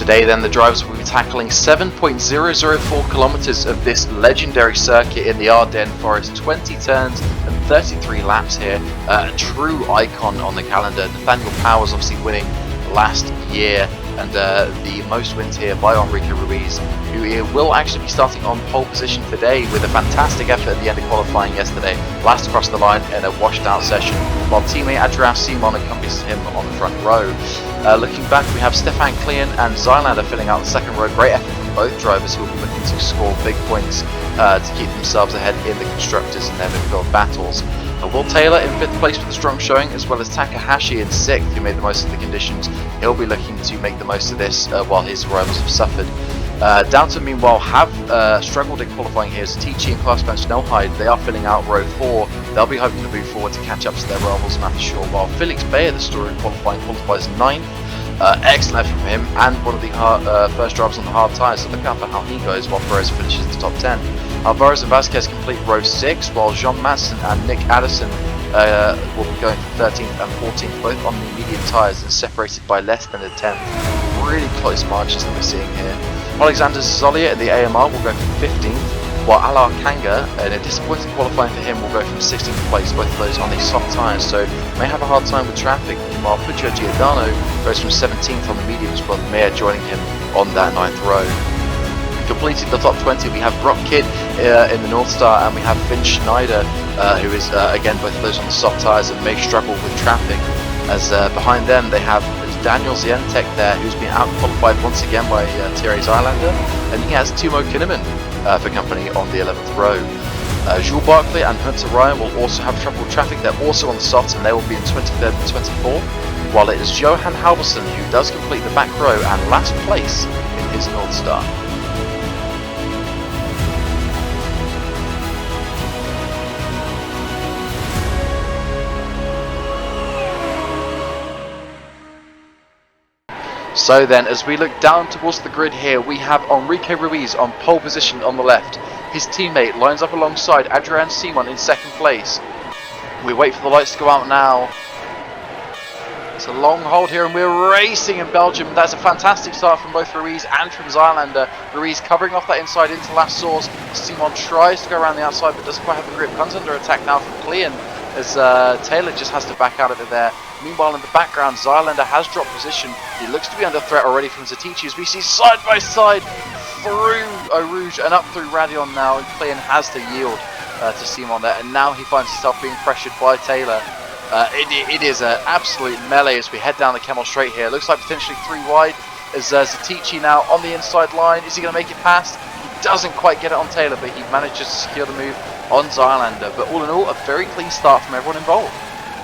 Today then the drivers will be tackling 7.004 kilometers of this legendary circuit in the Ardennes Forest, 20 turns and 33 laps here, a true icon on the calendar. Nathaniel Powers obviously winning last year, and the most wins here by Enrique Ruiz, who will actually be starting on pole position today with a fantastic effort at the end of qualifying yesterday, last across the line in a washed out session, while teammate Adrian Simon accompanies him on the front row. Looking back, we have Stefan Klein and Zylander filling out the second row. Great effort from both drivers, who will be looking to score big points to keep themselves ahead in the constructors and their midfield battles. Will Taylor in 5th place with a strong showing, as well as Takahashi in 6th, who made the most of the conditions. He'll be looking to make the most of this while his rivals have suffered. Downton, meanwhile, have struggled in qualifying here. So Tichy and Klaus-Ben Snellheide, they are filling out row 4. They'll be hoping to move forward to catch up to their rivals Matthew Shaw, while Felix Bayer, the story in qualifying, qualifies 9th. Excellent effort from him, and one of the first drivers on the hard tyres, so look out for how he goes while Perez finishes the top 10. Alvarez and Vasquez complete row 6, while Jean Masson and Nick Addison will be going for 13th and 14th, both on the medium tyres and separated by less than a tenth. Really close margins that we're seeing here. Alexander Zolier in the AMR will go for 15th, while Alar Kanga, in a disappointing qualifying for him, will go from 16th place, both of those on these soft tyres, so may have a hard time with traffic, while Puccio Giordano goes from 17th on the mediums, with Meyer joining him on that 9th row. Completing the top 20, we have Brock Kidd in the North Star, and we have Finn Schneider, who is again both of those on the soft tyres and may struggle with traffic, as behind them they have Daniel Zientek there, who's been out-qualified once again by Thierry Zylander, and he has Timo Kinnaman for company on the 11th row. Jules Barclay and Hunter Ryan will also have trouble with traffic. They're also on the softs, and they will be in 23rd and 24th, while it is Johan Halverson who does complete the back row and last place in his North Star. So then, as we look down towards the grid here, we have Enrique Ruiz on pole position on the left. His teammate lines up alongside Adrian Simon in 2nd place. We wait for the lights to go out now. It's a long hold here, and we're racing in Belgium. That's a fantastic start from both Ruiz and from Zylander. Ruiz covering off that inside into last source. Simon tries to go around the outside, but doesn't quite have the grip. Comes under attack now from Klein, as Taylor just has to back out of it there. Meanwhile, in the background, Zylander has dropped position. He looks to be under threat already from Zatici, as we see side by side through Eau Rouge and up through Radion now, and Klein has to yield to Simon there, and now he finds himself being pressured by Taylor. It is an absolute melee as we head down the Kemmel Straight here. Looks like potentially 3 wide, as Zatici now on the inside line. Is he going to make it past? He doesn't quite get it on Taylor, but he manages to secure the move on Zylander. But all in all, a very clean start from everyone involved.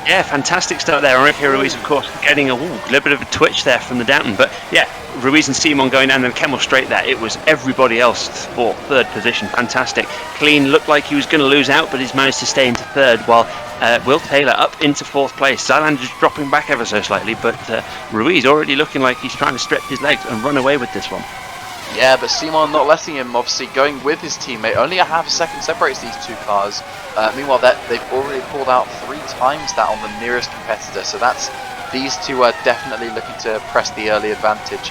Yeah, fantastic start there. Enrique Ruiz, of course, getting a little bit of a twitch there from the Downton. But yeah, Ruiz and Simon going down the Kemmel Straight there. It was everybody else for 3rd position. Fantastic. Klein looked like he was going to lose out, but he's managed to stay into 3rd, while Will Taylor up into 4th place. Zylander just dropping back ever so slightly, but Ruiz already looking like he's trying to stretch his legs and run away with this one. Yeah, but Simon not letting him, obviously going with his teammate. Only a half a second separates these two cars. Meanwhile, they've already pulled out 3 times that on the nearest competitor. So these two are definitely looking to press the early advantage,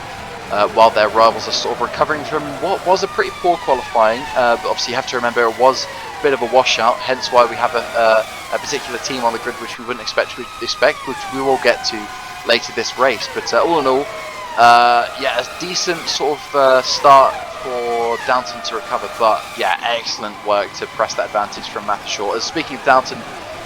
while their rivals are sort of recovering from what was a pretty poor qualifying. But obviously, you have to remember it was a bit of a washout. Hence why we have a particular team on the grid which we wouldn't expect, which we will get to later this race. But all in all, yeah, a decent sort of start for Downton to recover, but yeah, excellent work to press that advantage from Matthew Shaw. As speaking of Downton,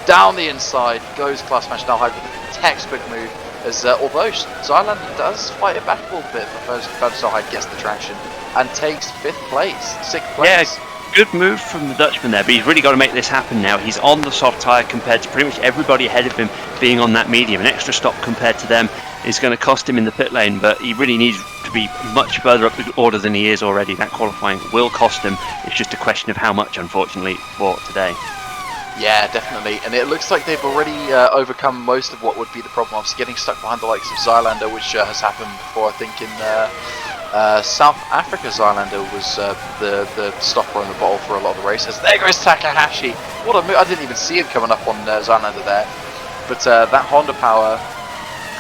down the inside goes Klaus-Ben Snellheide with a textbook move, as although Zylander does fight it back a little bit, but Snellheide gets the traction and takes 5th place, 6th place. Yeah, good move from the Dutchman there, but he's really got to make this happen now. He's on the soft tyre compared to pretty much everybody ahead of him being on that medium. An extra stop compared to them is going to cost him in the pit lane, but he really needs to be much further up the order than he is already. That qualifying will cost him. It's just a question of how much, unfortunately, for today. Yeah, definitely, and it looks like they've already overcome most of what would be the problem. Obviously, getting stuck behind the likes of Zylander, which has happened before. I think in South Africa, Zylander was the stopper on the bottle for a lot of the races. There goes Takahashi. What a move! I didn't even see him coming up on Zylander there, but that Honda power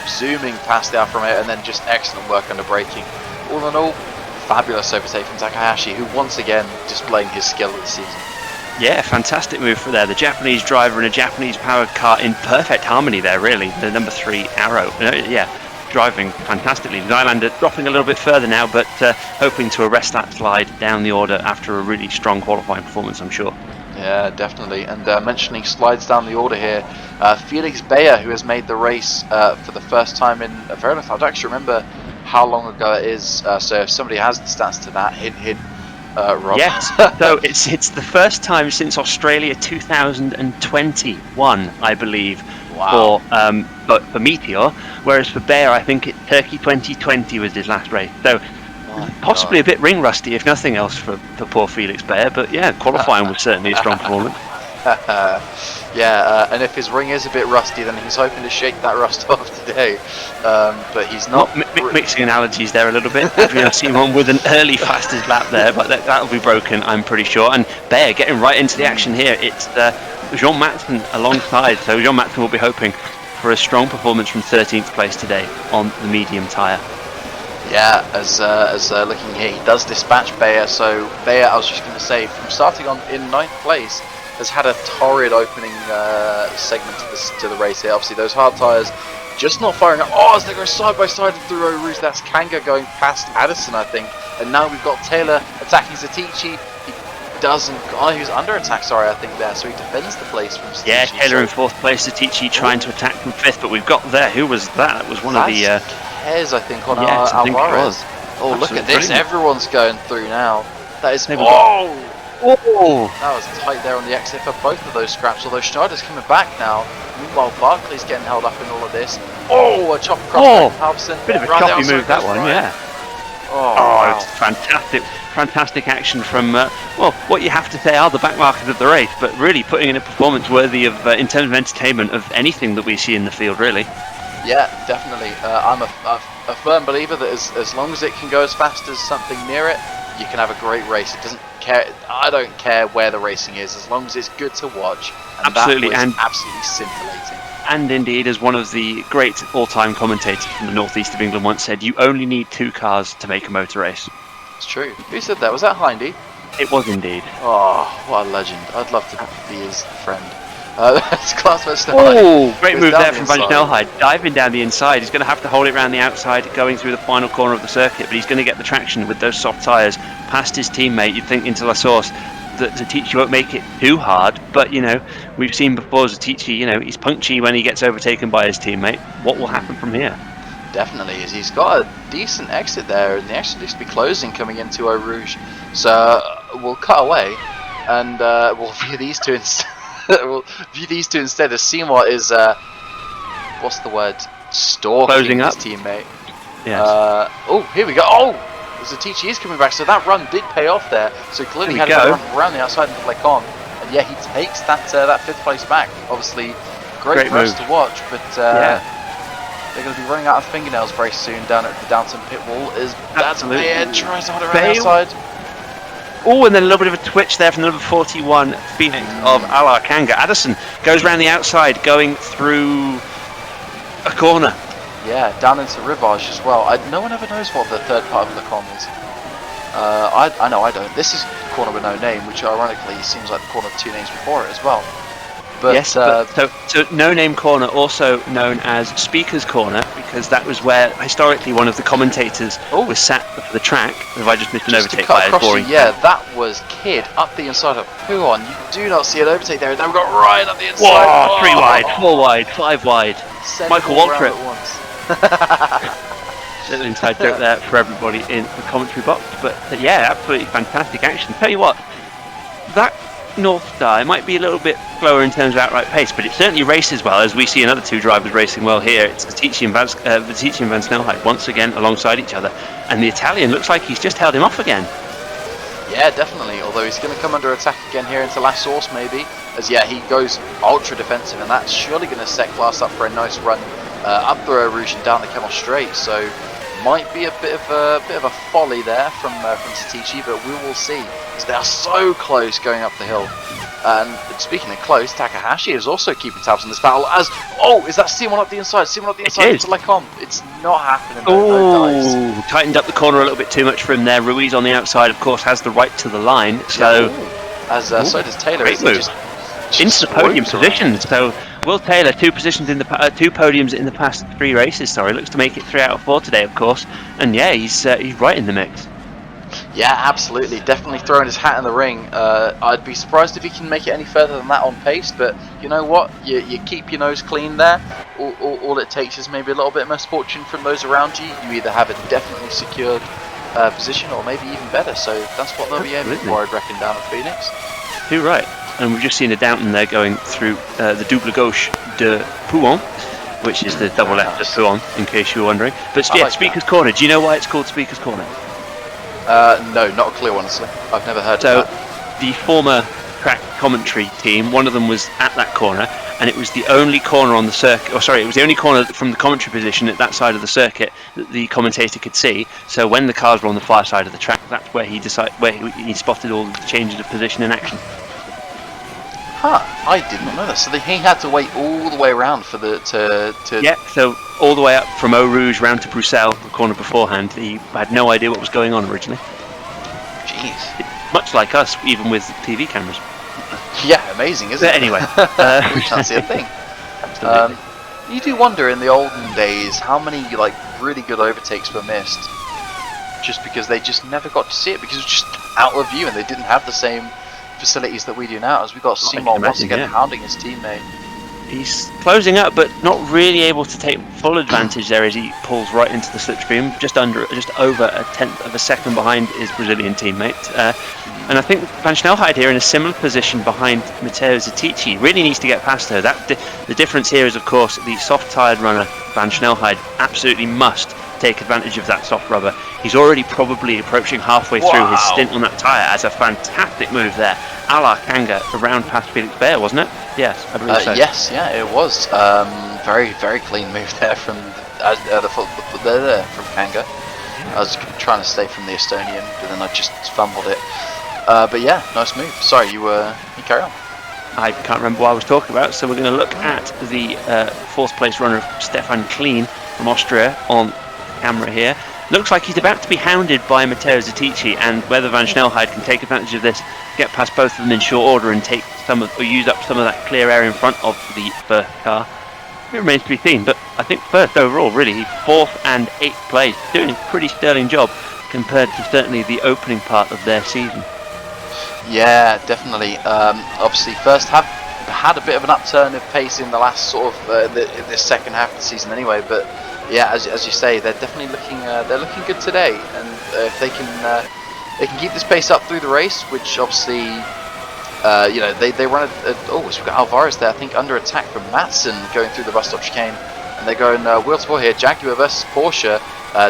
zooming past the Alfa Romeo, and then just excellent work under braking. all in all, fabulous overtake from Takahashi, who once again displaying his skill this season. Yeah, fantastic move for there. The Japanese driver and a Japanese powered car in perfect harmony there, really. The number 3 Arrow. Yeah, driving fantastically. Nylander dropping a little bit further now, but hoping to arrest that slide down the order after a really strong qualifying performance, I'm sure. Yeah, definitely. And mentioning slides down the order here, Felix Bayer, who has made the race for the first time in a very long time. I don't actually remember how long ago it is, so if somebody has the stats to that, hint, Rob. Yes, so it's the first time since Australia 2021, I believe, Wow. for Meteor, whereas for Bayer, I think Turkey 2020 was his last race. So possibly a bit ring rusty, if nothing else, for poor Felix Bayer. But yeah, qualifying was certainly a strong performance. Yeah, and if his ring is a bit rusty, then he's hoping to shake that rust off today. But he's not. Mixing analogies there a little bit. Adrian Simon with an early fastest lap there, but that'll be broken, I'm pretty sure. And Bayer getting right into the action here. It's Jean Matson alongside, so Jean Matson will be hoping for a strong performance from 13th place today on the medium tyre. Yeah, as looking here, he does dispatch Bayer. So Bayer, I was just going to say, from starting on in 9th place, has had a torrid opening segment to the race here. Obviously, those hard tyres just not firing up. Oh, as they go side by side through Eau Rouge, that's Kanga going past Addison, I think. And now we've got Taylor attacking Zatici. He doesn't. Oh, he was under attack, sorry, I think there. So he defends the place from Zatici. Yeah, Taylor in 4th place, Zatici trying to attack from 5th. But we've got there. Who was that? That was one of the. Hez, I think, on yes, Alvarez. Oh, absolutely look at this! brilliant. Everyone's going through now. That is. Oh! That was tight there on the exit for both of those scraps, although Schneider's coming back now. Meanwhile, Barkley's getting held up in all of this. Oh, a chop across Halverson. Bit of a choppy move, that one, yeah. Oh, wow. It's fantastic action from, what you have to say are the backmarkers of the race, but really putting in a performance worthy of, in terms of entertainment, of anything that we see in the field, really. Yeah, definitely. I'm a firm believer that as long as it can go as fast as something near it, you can have a great race. It doesn't care. I don't care where the racing is, as long as it's good to watch. And absolutely, that was and absolutely scintillating. And indeed, as one of the great all-time commentators from the northeast of England once said, you only need 2 cars to make a motor race. It's true. Who said that? Was that Hindy? It was indeed. Oh, what a legend! I'd love to be his friend. It's Klaas van Snelheid. Oh, great move there from Van Snelheid, diving down the inside. He's going to have to hold it around the outside, going through the final corner of the circuit, but he's going to get the traction with those soft tyres past his teammate. You'd think into La Source that Zatici won't make it too hard, but we've seen before Zatici, he's punchy when he gets overtaken by his teammate. What will happen from here? Definitely, is he's got a decent exit there, and the exit looks to be closing coming into Eau Rouge. So we'll cut away, and we'll view these two instead. As Seymour is what's the word? Stalking his teammate. Yes. Oh, here we go. Oh, Zatici is coming back, so that run did pay off there. So clearly had to run around the outside and flick on, and yeah, he takes that 5th place back. Obviously, great for us to watch, but they're going to be running out of fingernails very soon down at the Downton pit wall. That's Bayer tries to hold around the outside. Oh, and then a little bit of a twitch there from the number 41 Phoenix of Alar Kanga. Addison goes around the outside, going through a corner. Yeah, down into Rivage as well. No one ever knows what the third part of Le Con is. I know I don't. This is corner with no name, which ironically seems like the corner with 2 names before it as well. But, yes, so No Name Corner, also known as Speaker's Corner, because that was where historically one of the commentators was sat for the track. Have I just missed an overtake by a boring? Yeah, that was Kid up the inside of Puon. You do not see an overtake there. Then we got right up the inside. Whoa, 3 wide, 4 wide, 5 wide. Michael Waltrip. Little inside joke there for everybody in the commentary box. But yeah, absolutely fantastic action. Tell you what, that North Star, it might be a little bit slower in terms of outright pace, but it certainly races well, as we see another 2 drivers racing well here. It's Zatici and Van Snelheid once again alongside each other, and the Italian looks like he's just held him off again. Yeah, definitely, although he's going to come under attack again here into La Source maybe, as he goes ultra defensive, and that's surely going to set Klaas up for a nice run up the Eau Rouge and down the Camel Straight. So might be a bit of a folly there from Zatici, but we will see, as they are so close going up the hill. And speaking of close, Takahashi is also keeping tabs on this battle as... Oh, is that Simon up the inside? Simon up the inside into Lecom. It's not happening. Oh, tightened up the corner a little bit too much for him there. Ruiz on the outside, of course, has the right to the line. So, so does Taylor. Great move. Into the podium position. So, Will Taylor, two podiums in the past 3 races. Sorry, looks to make it 3 out of 4 today, of course. And yeah, he's right in the mix. Yeah, absolutely. Definitely throwing his hat in the ring. I'd be surprised if he can make it any further than that on pace, but you know what? You keep your nose clean there. All it takes is maybe a little bit of misfortune from those around you. You either have a definitely secured position or maybe even better. So that's what they'll be aiming for, I'd reckon, down at Phoenix. Too right. And we've just seen a Downton there going through the double gauche de Pouon, which is the double left of Pouon, in case you were wondering. But yeah, Speaker's Corner. Do you know why it's called Speaker's Corner? No, not a clue, honestly. I've never heard of that. The former track commentary team, one of them was at that corner, and it was the only corner on the circuit. It was the only corner from the commentary position at that side of the circuit that the commentator could see. So when the cars were on the far side of the track, that's where he spotted all the changes of position in action. Huh, I did not know that. So he had to wait all the way around for Yeah, so all the way up from Eau Rouge round to Bruxelles, the corner beforehand. He had no idea what was going on originally. Jeez. Much like us, even with TV cameras. Yeah, amazing, isn't it? Anyway. We can't see a thing. You do wonder in the olden days how many really good overtakes were missed just because they just never got to see it because it was just out of view and they didn't have the same facilities that we do now, as we got Simon once again hounding his teammate. He's closing up, but not really able to take full advantage there as he pulls right into the slipstream, just over a tenth of a second behind his Brazilian teammate. And I think Van Snelheid here in a similar position behind Matteo Zetici really needs to get past her. The difference here is, of course, the soft-tired runner Van Snelheid absolutely must take advantage of that soft rubber. He's already probably approaching halfway through his stint on that tyre as a fantastic move there. A la Kanga around past Felix Bayer, wasn't it? Yes, I believe so. Yes, yeah, it was. Very, very clean move there from from Kanga. I was trying to stay from the Estonian, but then I just fumbled it. But yeah, nice move. Sorry, you carry on. I can't remember what I was talking about, so we're going to look at the 4th place runner Stefan Kleen from Austria on camera here. Looks like he's about to be hounded by Matteo Zetici, and whether Van Snelheid can take advantage of this, get past both of them in short order and use up some of that clear air in front of the first car, it remains to be seen. But I think first overall, really, 4th and 8th place, doing a pretty sterling job compared to certainly the opening part of their season. Yeah, definitely. Obviously, first have had a bit of an upturn of pace in the last sort of this second half of the season, anyway. But yeah, as you say, they're definitely looking good today, and if they can keep this pace up through the race, which obviously they run so we've got Alvarez there, I think, under attack from Matson going through the bus stop chicane, and they're going wheel to wheel here. Jaguar versus Porsche.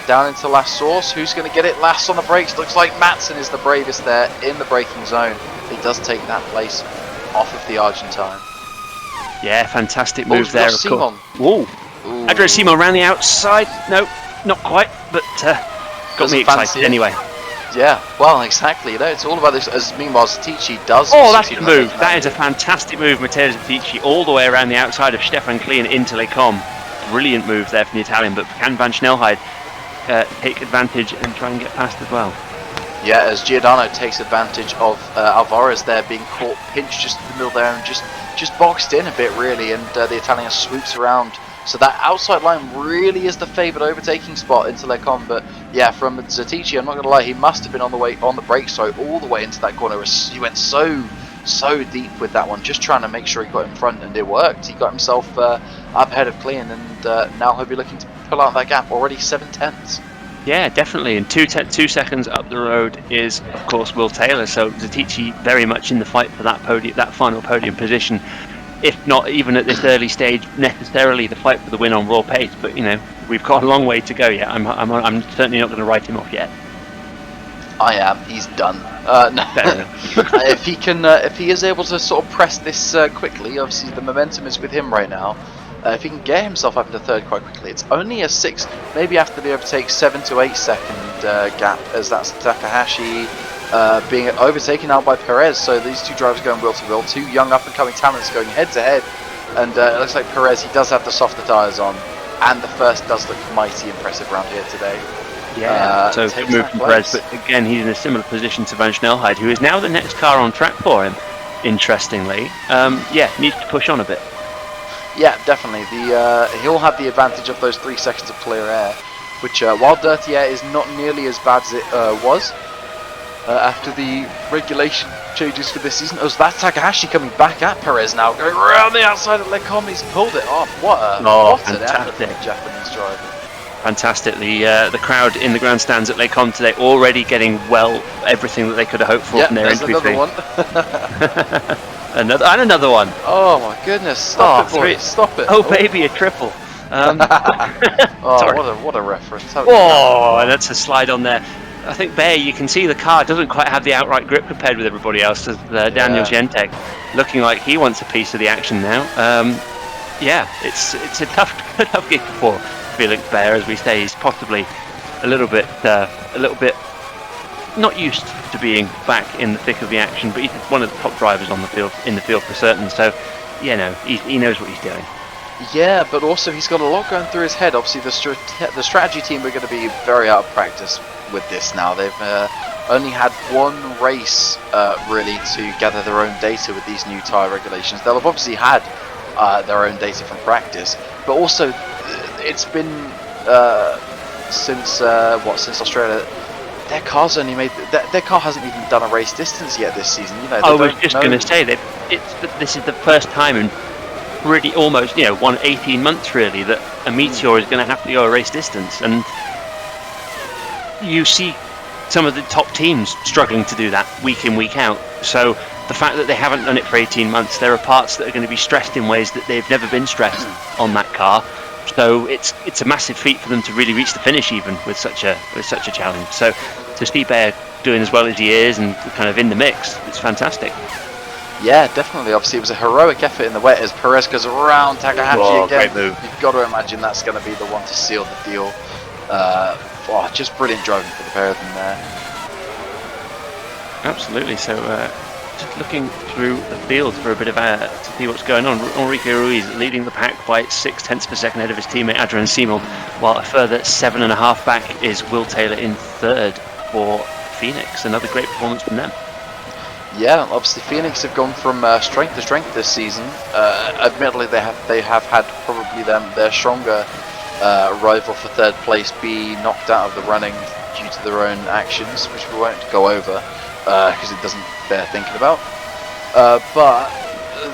Down into last source. Who's going to get it last on the brakes? Looks like Matson is the bravest there in the braking zone. He does take that place off of the Argentine. Yeah, fantastic move there, of Simon. Course. Whoa. Andrea Simon around the outside. No, not quite, but got me excited anyway. Yeah, well, exactly. It's all about this. As meanwhile, Zetici does. Oh, that's the move. That is a fantastic move, Matteo Zetici, all the way around the outside of Stefan Kleen into Lecom. Brilliant move there from the Italian, but can Van Snelheid take advantage and try and get past as well? Yeah, as Giordano takes advantage of Alvarez there being caught pinched just in the middle there and just boxed in a bit really, and the Italian swoops around. So that outside line really is the favoured overtaking spot into Lecom. But yeah, from Zetici, I'm not going to lie, he must have been on the brake stroke all the way into that corner. He went so deep with that one, just trying to make sure he got in front, and it worked. He got himself up ahead of Kleen, and now he'll be looking to pull out that gap. Already 7/10. Yeah, definitely. And 2 seconds up the road is, of course, Will Taylor. So Zetici very much in the fight for that final podium position. If not even at this early stage necessarily the fight for the win on raw pace, but we've got a long way to go yet. I'm certainly not going to write him off yet. I am. He's done. No. If he is able to sort of press this quickly, obviously the momentum is with him right now. If he can get himself up into third quite quickly, it's only a 6, maybe after the overtake, 7 to 8 second gap, as that's Takahashi, being overtaken out by Perez. So these two drivers going wheel to wheel, two young up-and-coming talents going head-to-head. And it looks like Perez, he does have the softer tyres on, and the first does look mighty impressive around here today. Yeah, so good move from Perez, but again, he's in a similar position to Van Snelheid, who is now the next car on track for him, interestingly. Yeah, needs to push on a bit. Yeah, definitely. He'll have the advantage of those 3 seconds of clear air, which, while dirty air is not nearly as bad as it was after the regulation changes for this season. Oh, so that's Takahashi coming back at Perez now, going around the outside of Lecom. He's pulled it off. What an effort from the Japanese driver. Fantastic. The crowd in the grandstands at Lecom today already getting everything that they could have hoped for from their entry fee. Another one. another one. Oh my goodness! Stop it, boys! Stop it! Oh baby, a triple. What a reference! Oh, and that's a slide on there. I think Bayer, you can see the car doesn't quite have the outright grip compared with everybody else. Daniel Gentek looking like he wants a piece of the action now. Yeah, it's a tough gig for Felix Bayer, as we say. He's possibly a little bit not used to being back in the thick of the action, but he's one of the top drivers in the field for certain. So, he knows what he's doing. Yeah, but also he's got a lot going through his head. Obviously, the strategy team are going to be very out of practice with this now. They've only had one race really to gather their own data with these new tyre regulations. They'll have obviously had their own data from practice, but also it's been since Australia. Their car's only made their car hasn't even done a race distance yet this season. I was just going to say that this is the first time in really almost 18 months really that a Meteor is going to have to go a race distance, and you see some of the top teams struggling to do that week in, week out. So the fact that they haven't done it for 18 months, there are parts that are going to be stressed in ways that they've never been stressed on that car. So it's a massive feat for them to really reach the finish, even with such a challenge. So to see Bayer doing as well as he is and kind of in the mix, it's fantastic. Yeah, definitely. Obviously, it was a heroic effort in the wet as Perez goes around Takahashi again. Great move. You've got to imagine that's going to be the one to seal the deal. Just brilliant driving for the pair of them there. Absolutely. So just looking through the field for a bit of to see what's going on. Enrique Ruiz leading the pack by 0.6 per second ahead of his teammate Adrian Simon, while a further 7.5 back is Will Taylor in third for Phoenix. Another great performance from them. Yeah, obviously Phoenix have gone from strength to strength this season. Admittedly, they have had probably their stronger rival for third place be knocked out of the running due to their own actions, which we won't go over because it doesn't bear thinking about. But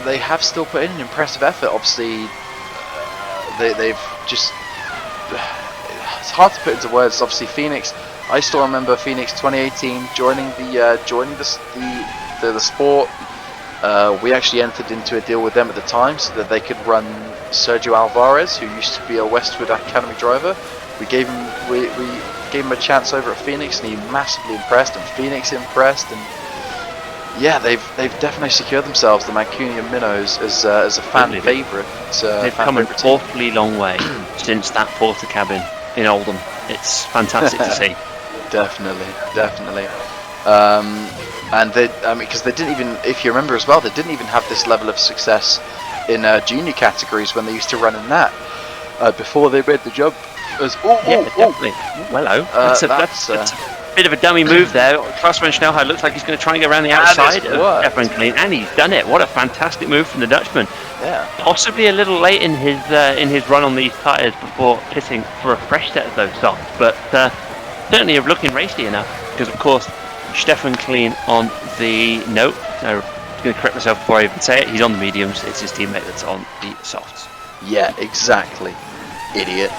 they have still put in an impressive effort. Obviously, they've just. It's hard to put into words. Obviously, Phoenix. I still remember Phoenix 2018 joining the sport. We actually entered into a deal with them at the time so that they could run Sergio Alvarez, who used to be a Westwood Academy driver. We gave him a chance over at Phoenix, and he massively impressed, and Phoenix impressed, and yeah, they've definitely secured themselves the Mancunian Minnows as a fan favourite. They've come an awfully long way since that Porter cabin in Oldham. It's fantastic to see. Definitely. And because they didn't even, if you remember as well, they didn't even have this level of success in junior categories when they used to run in that before they made the jump. Definitely. Hello. That's a bit of a dummy move there. Klaus Van Snelheid looks like he's going to try and go around the outside of Stefan Klein, and he's done it. What a fantastic move from the Dutchman. Yeah. Possibly a little late in his run on these tyres before pitting for a fresh set of those softs, but certainly looking racy enough, because of course Stefan Klein on the I'm going to correct myself before I even say it. He's on the mediums. It's his teammate that's on the softs. Yeah, exactly. Idiot.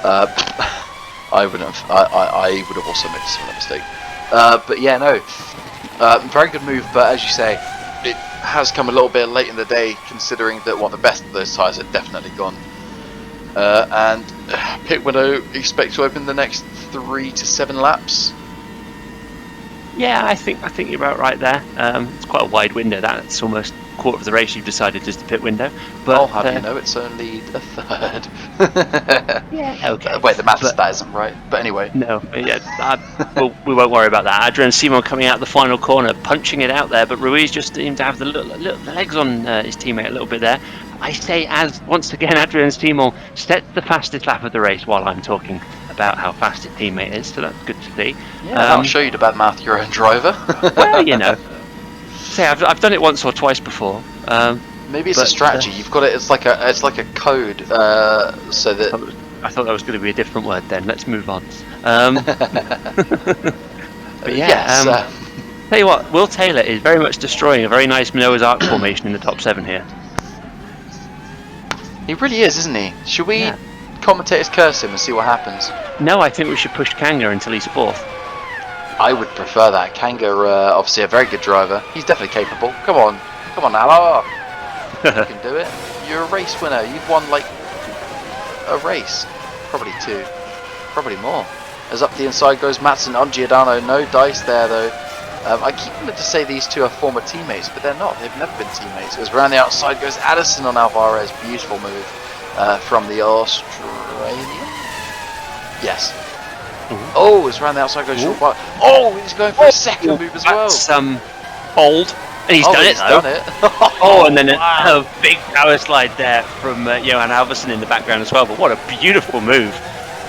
I would have also made a similar mistake. But yeah, no. Very good move. But as you say, it has come a little bit late in the day, considering that the best of those tyres are definitely gone. And pit window expect to open the next 3 to 7 laps. Yeah, I think you're about right there. It's quite a wide window. That's almost quarter of the race you've decided just to pit window. But I'll have you know, it's only a third. yeah, okay. Wait, the maths that isn't right. But anyway. No, yeah, we won't worry about that. Adrian Simon coming out the final corner, punching it out there, but Ruiz just seemed to have the legs on his teammate a little bit there. I say, as once again Adrian Simon sets the fastest lap of the race while I'm talking about how fast his teammate is, so that's good to see. Yeah, I'll show you the bad math. You're a driver. Well, you know, say I've done it once or twice before. Maybe it's a strategy. You've got it. It's like a code, so that. I thought that was going to be a different word. Then let's move on. But yeah, yes. Tell you what, Will Taylor is very much destroying a very nice Noah's Ark formation in the top 7 here. He really is, isn't he? Should we commentators curse him and see what happens? No, I think we should push Kanga until he's 4th. I would prefer that. Kanga, obviously a very good driver. He's definitely capable. Come on, Ala. You can do it. You're a race winner. You've won like a race, probably 2, probably more. As up the inside goes Matson on Giordano. No dice there though. I keep wanting to say these two are former teammates, but they're not. They've never been teammates. As around the outside goes Addison on Alvarez. Beautiful move from the Australian. Yes. Oh, it's around the outside goes Sean White. Oh, he's going for a second move as well. That's bold. And he's done it though. Done it. Oh, and then a big power slide there from Johan Alverson in the background as well. But what a beautiful move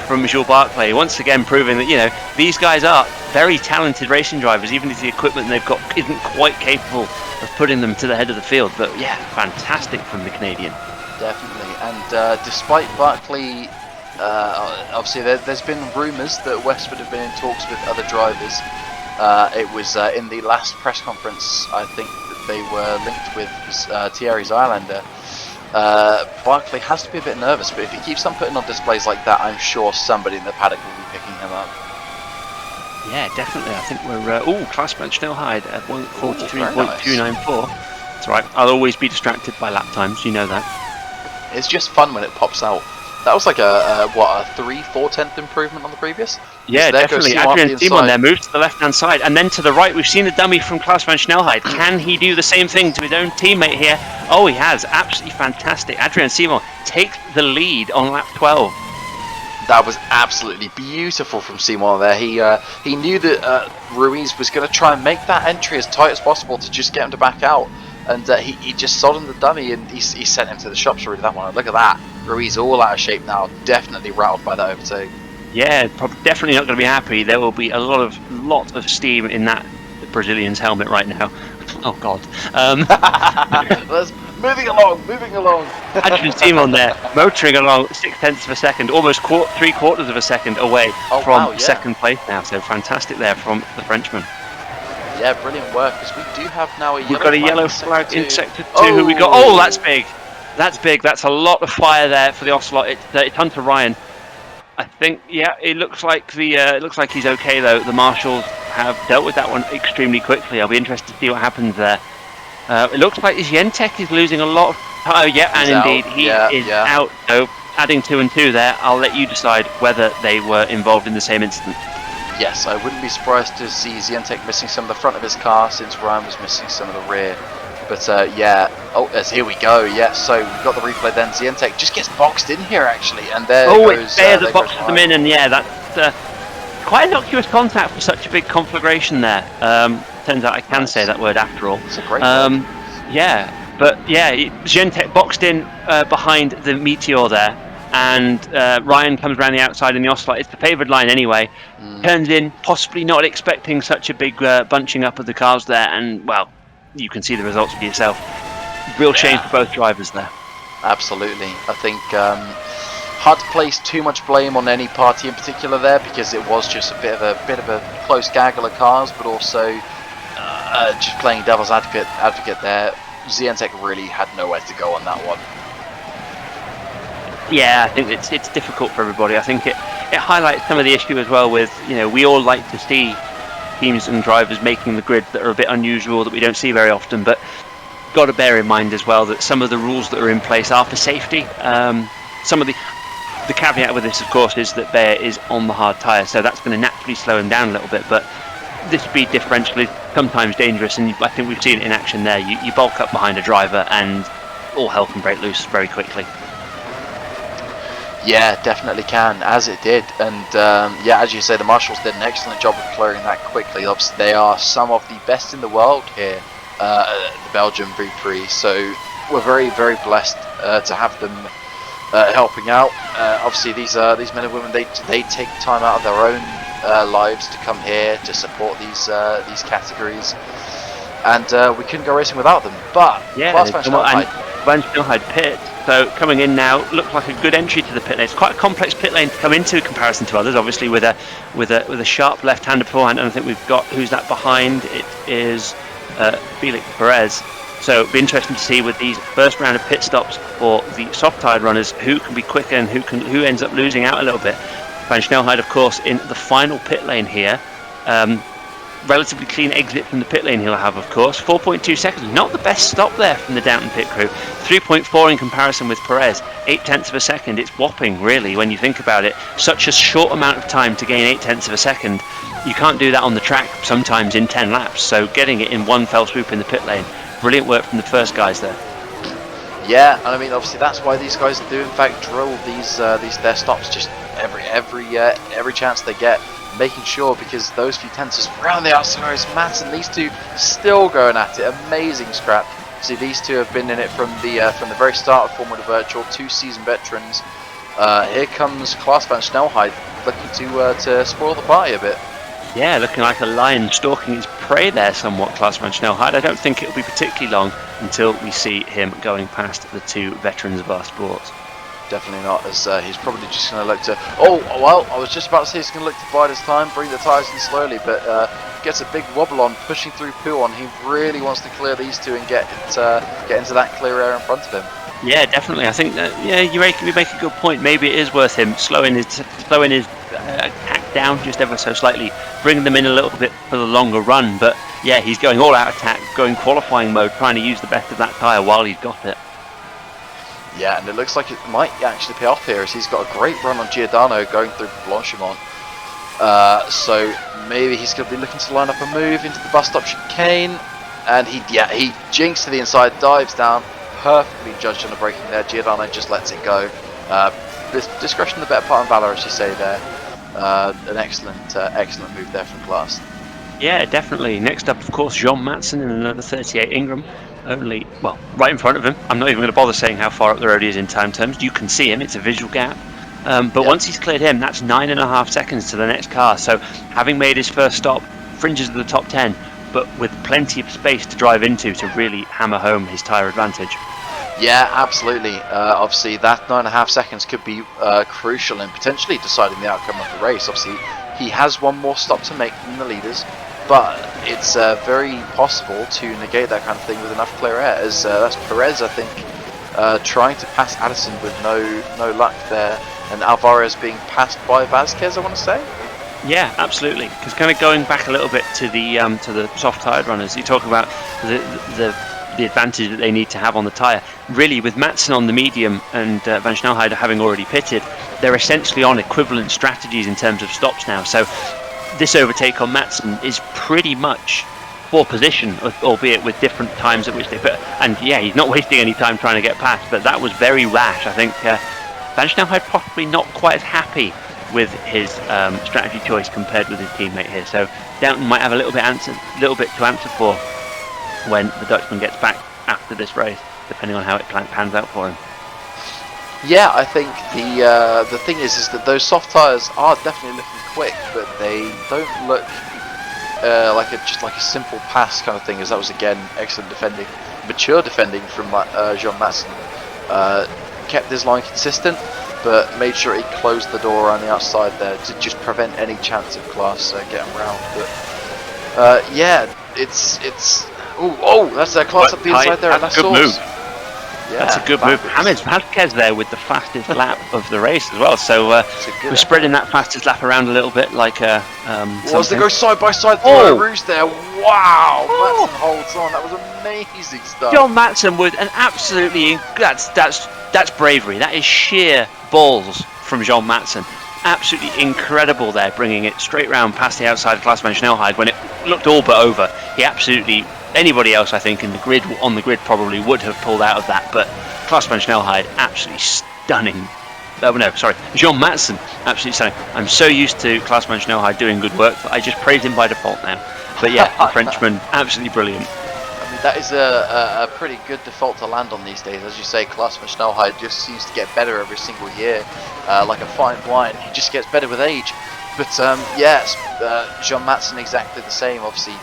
from Jules Barclay. Once again proving that, you know, these guys are very talented racing drivers, even if the equipment they've got isn't quite capable of putting them to the head of the field. But yeah, fantastic from the Canadian. Definitely. And despite Barclay, obviously there's been rumours that Westwood have been in talks with other drivers. It was in the last press conference, I think, that they were linked with Thierry's Islander. Barclay has to be a bit nervous, but if he keeps on putting on displays like that, I'm sure somebody in the paddock will be picking him up. Yeah, definitely. I think we're class bench now hide at 1:43.294. That's right. I'll always be distracted by lap times. You know that. It's just fun when it pops out. That was like a 3/4 tenth improvement on the previous. Yeah, definitely. Adrian Simon there moves to the left-hand side, and then to the right. We've seen the dummy from Klaas van Snelheid. Can he do the same thing to his own teammate here? Oh, he has. Absolutely fantastic. Adrian Simon takes the lead on lap 12. That was absolutely beautiful from Simon there. He knew that Ruiz was going to try and make that entry as tight as possible to just get him to back out. And he just sold him the dummy, and he sent him to the shops with that one. Look at that. Ruiz all out of shape now. Definitely rattled by that overtake. Yeah, definitely not going to be happy. There will be a lot of steam in that Brazilian's helmet right now. Oh, God. Moving along. Adrian Simon there, motoring along 0.6 of a second, almost 3/4 of a second away from second place now. So fantastic there from the Frenchman. Yeah, brilliant work, because we do have now We've got a yellow flag in sector 2. Who we got? Oh, that's big. That's big. That's a lot of fire there for the Ocelot. It's Hunter Ryan. I think, yeah, it looks like he's okay though. The marshals have dealt with that one extremely quickly. I'll be interested to see what happens there. It looks like Zientek is losing a lot of. Oh yeah, and indeed he is out. So adding 2 and 2 there, I'll let you decide whether they were involved in the same incident. Yes, I wouldn't be surprised to see Zientek missing some of the front of his car, since Ryan was missing some of the rear. But yeah, here we go. Yeah, so we've got the replay then. Zientek just gets boxed in here actually, and there goes. It's Bayer that boxes them in, and yeah, that's quite innocuous contact for such a big conflagration there. Turns out I can say that word after all. It's a great word. Yeah, but yeah, Zientek boxed in behind the Meteor there. And Ryan comes around the outside in the Ocelot. It's the favoured line anyway. Turns in, possibly not expecting such a big bunching up of the cars there. And, well, you can see the results for yourself. Real shame for both drivers there. Absolutely. I think hard to place too much blame on any party in particular there, because it was just a bit of a close gaggle of cars, but also just playing devil's advocate there. Zientek really had nowhere to go on that one. Yeah, I think it's difficult for everybody. I think it highlights some of the issue as well with, you know, we all like to see teams and drivers making the grids that are a bit unusual, that we don't see very often, but got to bear in mind as well that some of the rules that are in place are for safety. Some of the caveat with this, of course, is that Bayer is on the hard tyre, so that's going to naturally slow him down a little bit, but this speed differential is sometimes dangerous, and I think we've seen it in action there. You bulk up behind a driver and all hell can break loose very quickly. Yeah, definitely can, as it did. And yeah, as you say, the Marshals did an excellent job of clearing that quickly. Obviously, they are some of the best in the world here, the Belgian V-Prix. So we're very, very blessed to have them helping out. Obviously, these men and women, they take time out of their own lives to come here to support these categories. And we couldn't go racing without them. But yeah, Van Snelheid pit. So coming in now, looks like a good entry to the pit lane. It's quite a complex pit lane to come into in comparison to others. Obviously, with a sharp left-hander beforehand, and I think we've got who's that behind? It is Felix Perez. So it'll be interesting to see with these first round of pit stops for the soft-tired runners who can be quicker and who ends up losing out a little bit. Van Snelheid, of course, in the final pit lane here. Relatively clean exit from the pit lane he'll have, of course. 4.2 seconds, not the best stop there from the Downton pit crew. 3.4 in comparison with Perez, 0.8 of a second. It's whopping, really, when you think about it. Such a short amount of time to gain 0.8 of a second. You can't do that on the track sometimes in 10 laps. So getting it in one fell swoop in the pit lane, brilliant work from the first guys there. Yeah, and I mean, obviously that's why these guys do in fact drill their stops just every chance they get, making sure, because those few tenths around the outside is Mats, and these two still going at it. Amazing scrap. See, these two have been in it from the very start of Formula Virtual, 2 season veterans. Here comes Klaas Van Snelheid looking to spoil the party a bit. Yeah, looking like a lion stalking his prey there somewhat, Klaas Van Snelheid. I don't think it'll be particularly long until we see him going past the 2 veterans of our sport. Definitely not, as he's probably just going to look to... Oh, well, I was just about to say he's going to look to bide his time, bring the tyres in slowly, but gets a big wobble on, pushing through Pouon. He really wants to clear these two and get into that clear air in front of him. Yeah, definitely. I think that, yeah, you make a good point. Maybe it is worth him slowing his attack down just ever so slightly, bringing them in a little bit for the longer run. But yeah, he's going all out attack, going qualifying mode, trying to use the best of that tyre while he's got it. Yeah, and it looks like it might actually pay off here, as he's got a great run on Giordano going through Blanchimont. So maybe he's going to be looking to line up a move into the bus stop chicane, and he jinks to the inside, dives down, perfectly judged on the braking there. Giordano just lets it go. Discretion the better part of valor, as you say there. An excellent move there from Klaas. Yeah, definitely. Next up, of course, Jean Matson in another 38 Ingram. Only, well, right in front of him. I'm not even going to bother saying how far up the road he is in time terms. You can see him, it's a visual gap. But once he's cleared him, that's 9.5 seconds to the next car. So having made his first stop, fringes of the top 10, but with plenty of space to drive into to really hammer home his tyre advantage. Yeah, absolutely. Obviously, that 9.5 seconds could be crucial in potentially deciding the outcome of the race. Obviously, he has one more stop to make than the leaders, but it's very possible to negate that kind of thing with enough clear air, as that's Perez, I think, trying to pass Addison with no luck there, and Alvarez being passed by Vasquez, I want to say. Yeah, absolutely. Because kind of going back a little bit to the soft-tired runners, you talk about the advantage that they need to have on the tyre. Really, with Matson on the medium and Van Snelheid having already pitted, they're essentially on equivalent strategies in terms of stops now. So this overtake on Matson is pretty much for position, albeit with different times at which they put. And yeah, he's not wasting any time trying to get past, but that was very rash. I think Van Snelheid possibly not quite as happy with his strategy choice compared with his teammate here. So Downton might have a little bit to answer for when the Dutchman gets back after this race, depending on how it pans out for him. Yeah, I think the thing is that those soft tyres are definitely looking quick, but they don't look just like a simple pass kind of thing. As that was again excellent defending, mature defending from Jean Matson. Kept his line consistent, but made sure he closed the door around the outside there to just prevent any chance of Klaas getting round. But yeah, it's. Oh, that's a Klaas up the inside there, and that's a good move. Yeah, that's a good move. James Vasquez there with the fastest lap of the race as well. So we're spreading that fastest lap around a little bit, like as they go side by side through a roost there. Wow, Matson holds on. That was amazing stuff. John Matson with an absolutely that's bravery. That is sheer balls from Jean Matson. absolutely incredible there, bringing it straight round past the outside of Klaas van Snelheid when it looked all but over. He absolutely, anybody else I think in the grid, on the grid probably would have pulled out of that, but Klaas van Snelheid absolutely stunning. John Matson, absolutely stunning. I'm so used to Klaas van Snelheid doing good work that I just praise him by default now. But yeah, the Frenchman, absolutely brilliant. I mean, that is a pretty good default to land on these days. As you say, Klaas van Snelheid just seems to get better every single year. Like a fine wine, he just gets better with age. But yes, John Matson exactly the same. Obviously,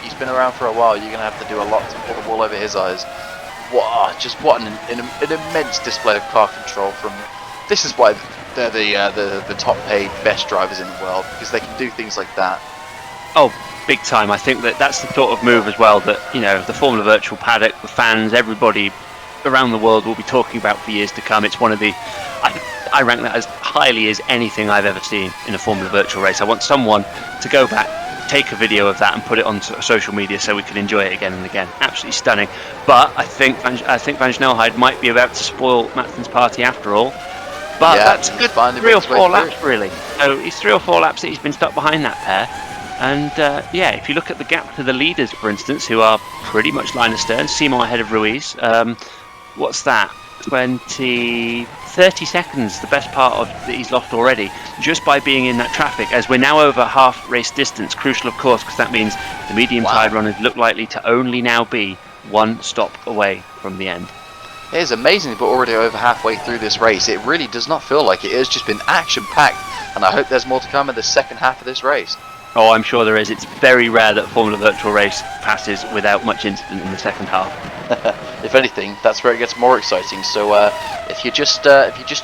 he's been around for a while. You're going to have to do a lot to pull the wool over his eyes. What an immense display of car control from. This is why they're the top paid best drivers in the world, because they can do things like that. Oh, big time. I think that's the sort of move as well that, you know, the Formula Virtual paddock, the fans, everybody around the world will be talking about for years to come. It's one of the, I rank that as highly as anything I've ever seen in a Formula Virtual race. I want someone to go back, take a video of that and put it on social media so we can enjoy it again and again. Absolutely stunning. But I think Van Snelheid might be about to spoil Matson's party after all. But yeah, that's a good 3 or 4 laps really. So he's 3 or 4 laps that he's been stuck behind that pair. And yeah, if you look at the gap to the leaders, for instance, who are pretty much line astern, Simon ahead of Ruiz. What's that? 30 seconds, the best part of that he's lost already, just by being in that traffic, as we're now over half race distance. Crucial, of course, because that means the medium tide runners look likely to only now be 1 stop away from the end. It is amazing, but already over halfway through this race. It really does not feel like it. It has just been action-packed, and I hope there's more to come in the second half of this race. Oh, I'm sure there is. It's very rare that Formula Virtual race passes without much incident in the second half. If anything, that's where it gets more exciting. So if you're just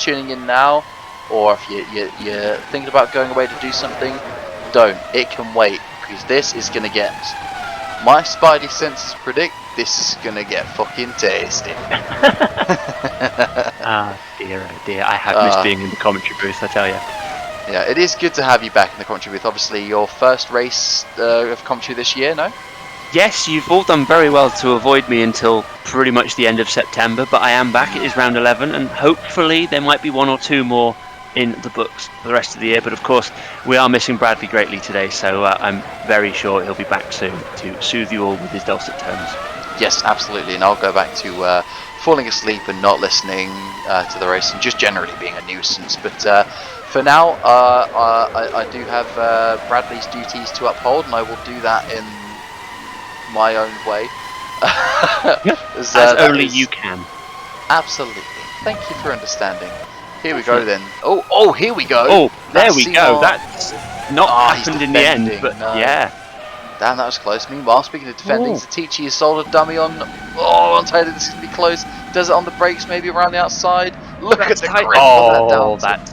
tuning in now, or if you're thinking about going away to do something, don't. It can wait, because this is going to get, my spidey senses predict, this is going to get fucking tasty. Ah, dear, oh dear. I have missed being in the commentary booth, I tell you. Yeah, it is good to have you back in the commentary booth. Obviously, your first race of commentary this year, no? Yes, you've all done very well to avoid me until pretty much the end of September, but I am back. It is round 11, and hopefully there might be 1 or 2 more in the books for the rest of the year. But of course, we are missing Bradley greatly today, so I'm very sure he'll be back soon to soothe you all with his dulcet tones. Yes, absolutely, and I'll go back to falling asleep and not listening to the race and just generally being a nuisance. But for now, I do have Bradley's duties to uphold, and I will do that in my own way. As only you can. Absolutely. Thank you for understanding. Here we go then. Oh, here we go. Oh, there we go. That's not happened in the end, but no. Yeah. Damn, that was close. Meanwhile, speaking of defending, Satichi has sold a dummy on. Oh, I'm telling you, this is going to be close. Does it on the brakes, maybe around the outside. Look at the grip on that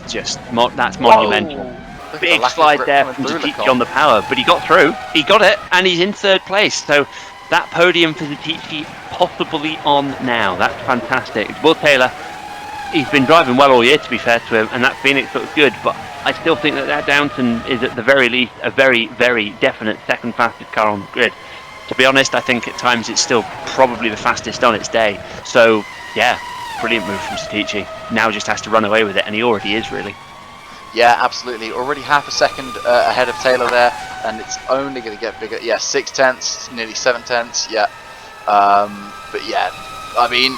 down. That's monumental. Big slide there from Satichi on the power, but he got through. He got it, and he's in 3rd place. So that podium for Satichi possibly on now. That's fantastic. Will Taylor, he's been driving well all year, to be fair to him, and that Phoenix looks good, but I still think that Downton is at the very least a very, very definite second fastest car on the grid. To be honest, I think at times it's still probably the fastest on its day. So, yeah, brilliant move from Satichi. Now just has to run away with it, and he already is, really. Yeah, absolutely. Already half a second ahead of Taylor there, and it's only going to get bigger. Yeah, 6 tenths, nearly 7 tenths, yeah. But yeah, I mean,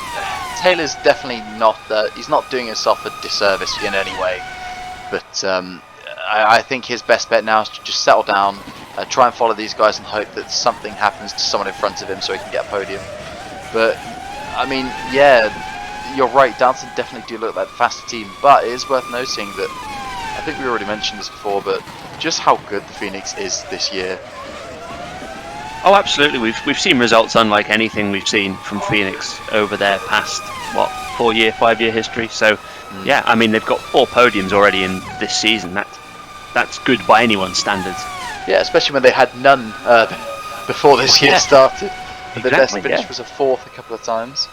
Taylor's definitely not, he's not doing himself a disservice in any way. But I think his best bet now is to just settle down, try and follow these guys and hope that something happens to someone in front of him so he can get a podium. But, I mean, yeah, you're right, Downton definitely do look like the faster team, but it is worth noting that, I think we already mentioned this before, but just how good the Phoenix is this year. Oh, absolutely. We've seen results unlike anything we've seen from Phoenix over their past, 5-year history. So, yeah, I mean, they've got 4 podiums already in this season. That's good by anyone's standards. Yeah, especially when they had none before this year started. Their best finish was a 4th a couple of times.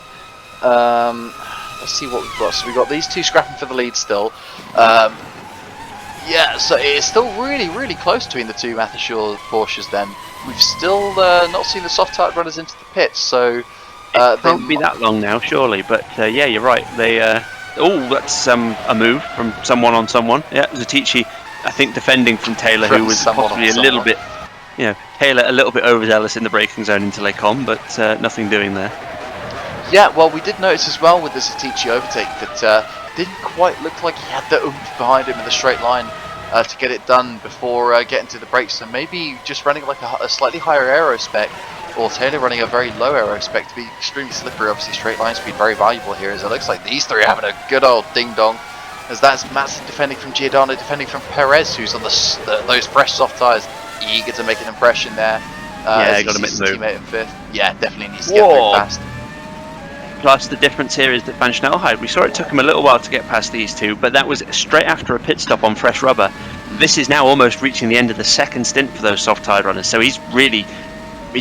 Let's see what we've got. So we've got these 2 scrapping for the lead still. Yeah, so it's still really, really close between the 2 Matthew Porsches then. We've still not seen the soft type runners into the pits, so it won't be that long now, surely. But yeah, you're right. that's a move from someone on someone. Yeah, Zatici, I think, defending from Taylor, who was possibly a little bit, Taylor a little bit overzealous in the braking zone into Lecom, but nothing doing there. Yeah, well, we did notice as well with the Zatici overtake that didn't quite look like he had the oomph behind him in the straight line to get it done before getting to the brakes. So maybe just running like a slightly higher aero spec, or Taylor running a very low aero spec to be extremely slippery. Obviously, straight line speed very valuable here, as it looks like these three are having a good old ding dong. As that's Matson defending from Giordano, defending from Perez, who's on those fresh soft tyres, eager to make an impression there. Yeah, got to make the move. Teammate in fifth. Yeah, definitely needs to get through fast. Plus, the difference here is that Van Schnellheid, we saw it took him a little while to get past these two, but that was straight after a pit stop on fresh rubber. This is now almost reaching the end of the second stint for those soft tyre runners, so he's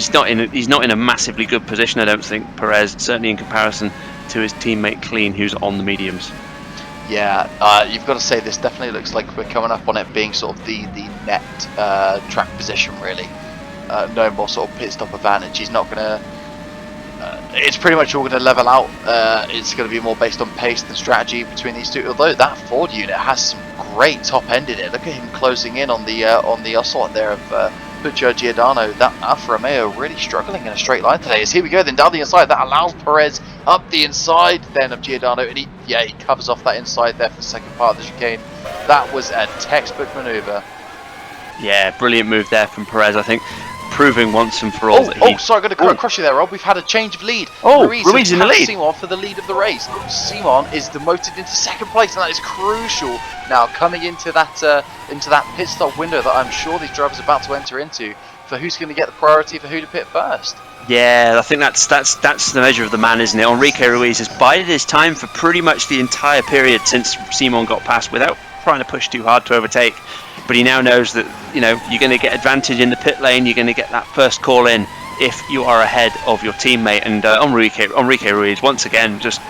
not in a massively good position, I don't think, Perez, certainly in comparison to his teammate Clean, who's on the mediums. Yeah, you've got to say this definitely looks like we're coming up on it being sort of the net track position, really. No more sort of pit stop advantage. He's not going to... it's pretty much all going to level out. It's going to be more based on pace than strategy between these two. Although that Ford unit has some great top end in it. Look at him closing in on the Ocelot there of Puccio Giordano. That Alfa Romeo really struggling in a straight line today. As here we go, then down the inside. That allows Perez up the inside then of Giordano, and he covers off that inside there for the second part of the chicane. That was a textbook manoeuvre. Yeah, brilliant move there from Perez, I think. Proving once and for all that he... sorry, I'm going to crush you there, Rob. We've had a change of lead. Ruiz in the lead. Simon for the lead of the race. Simon is demoted into second place, and that is crucial now coming into that pit stop window that I'm sure these drivers are about to enter into for who's going to get the priority for who to pit first. Yeah, I think that's the measure of the man, isn't it? Enrique Ruiz has bided his time for pretty much the entire period since Simon got past without trying to push too hard to overtake. But he now knows that, you're going to get advantage in the pit lane, you're going to get that first call in if you are ahead of your teammate. And Enrique Ruiz, once again, just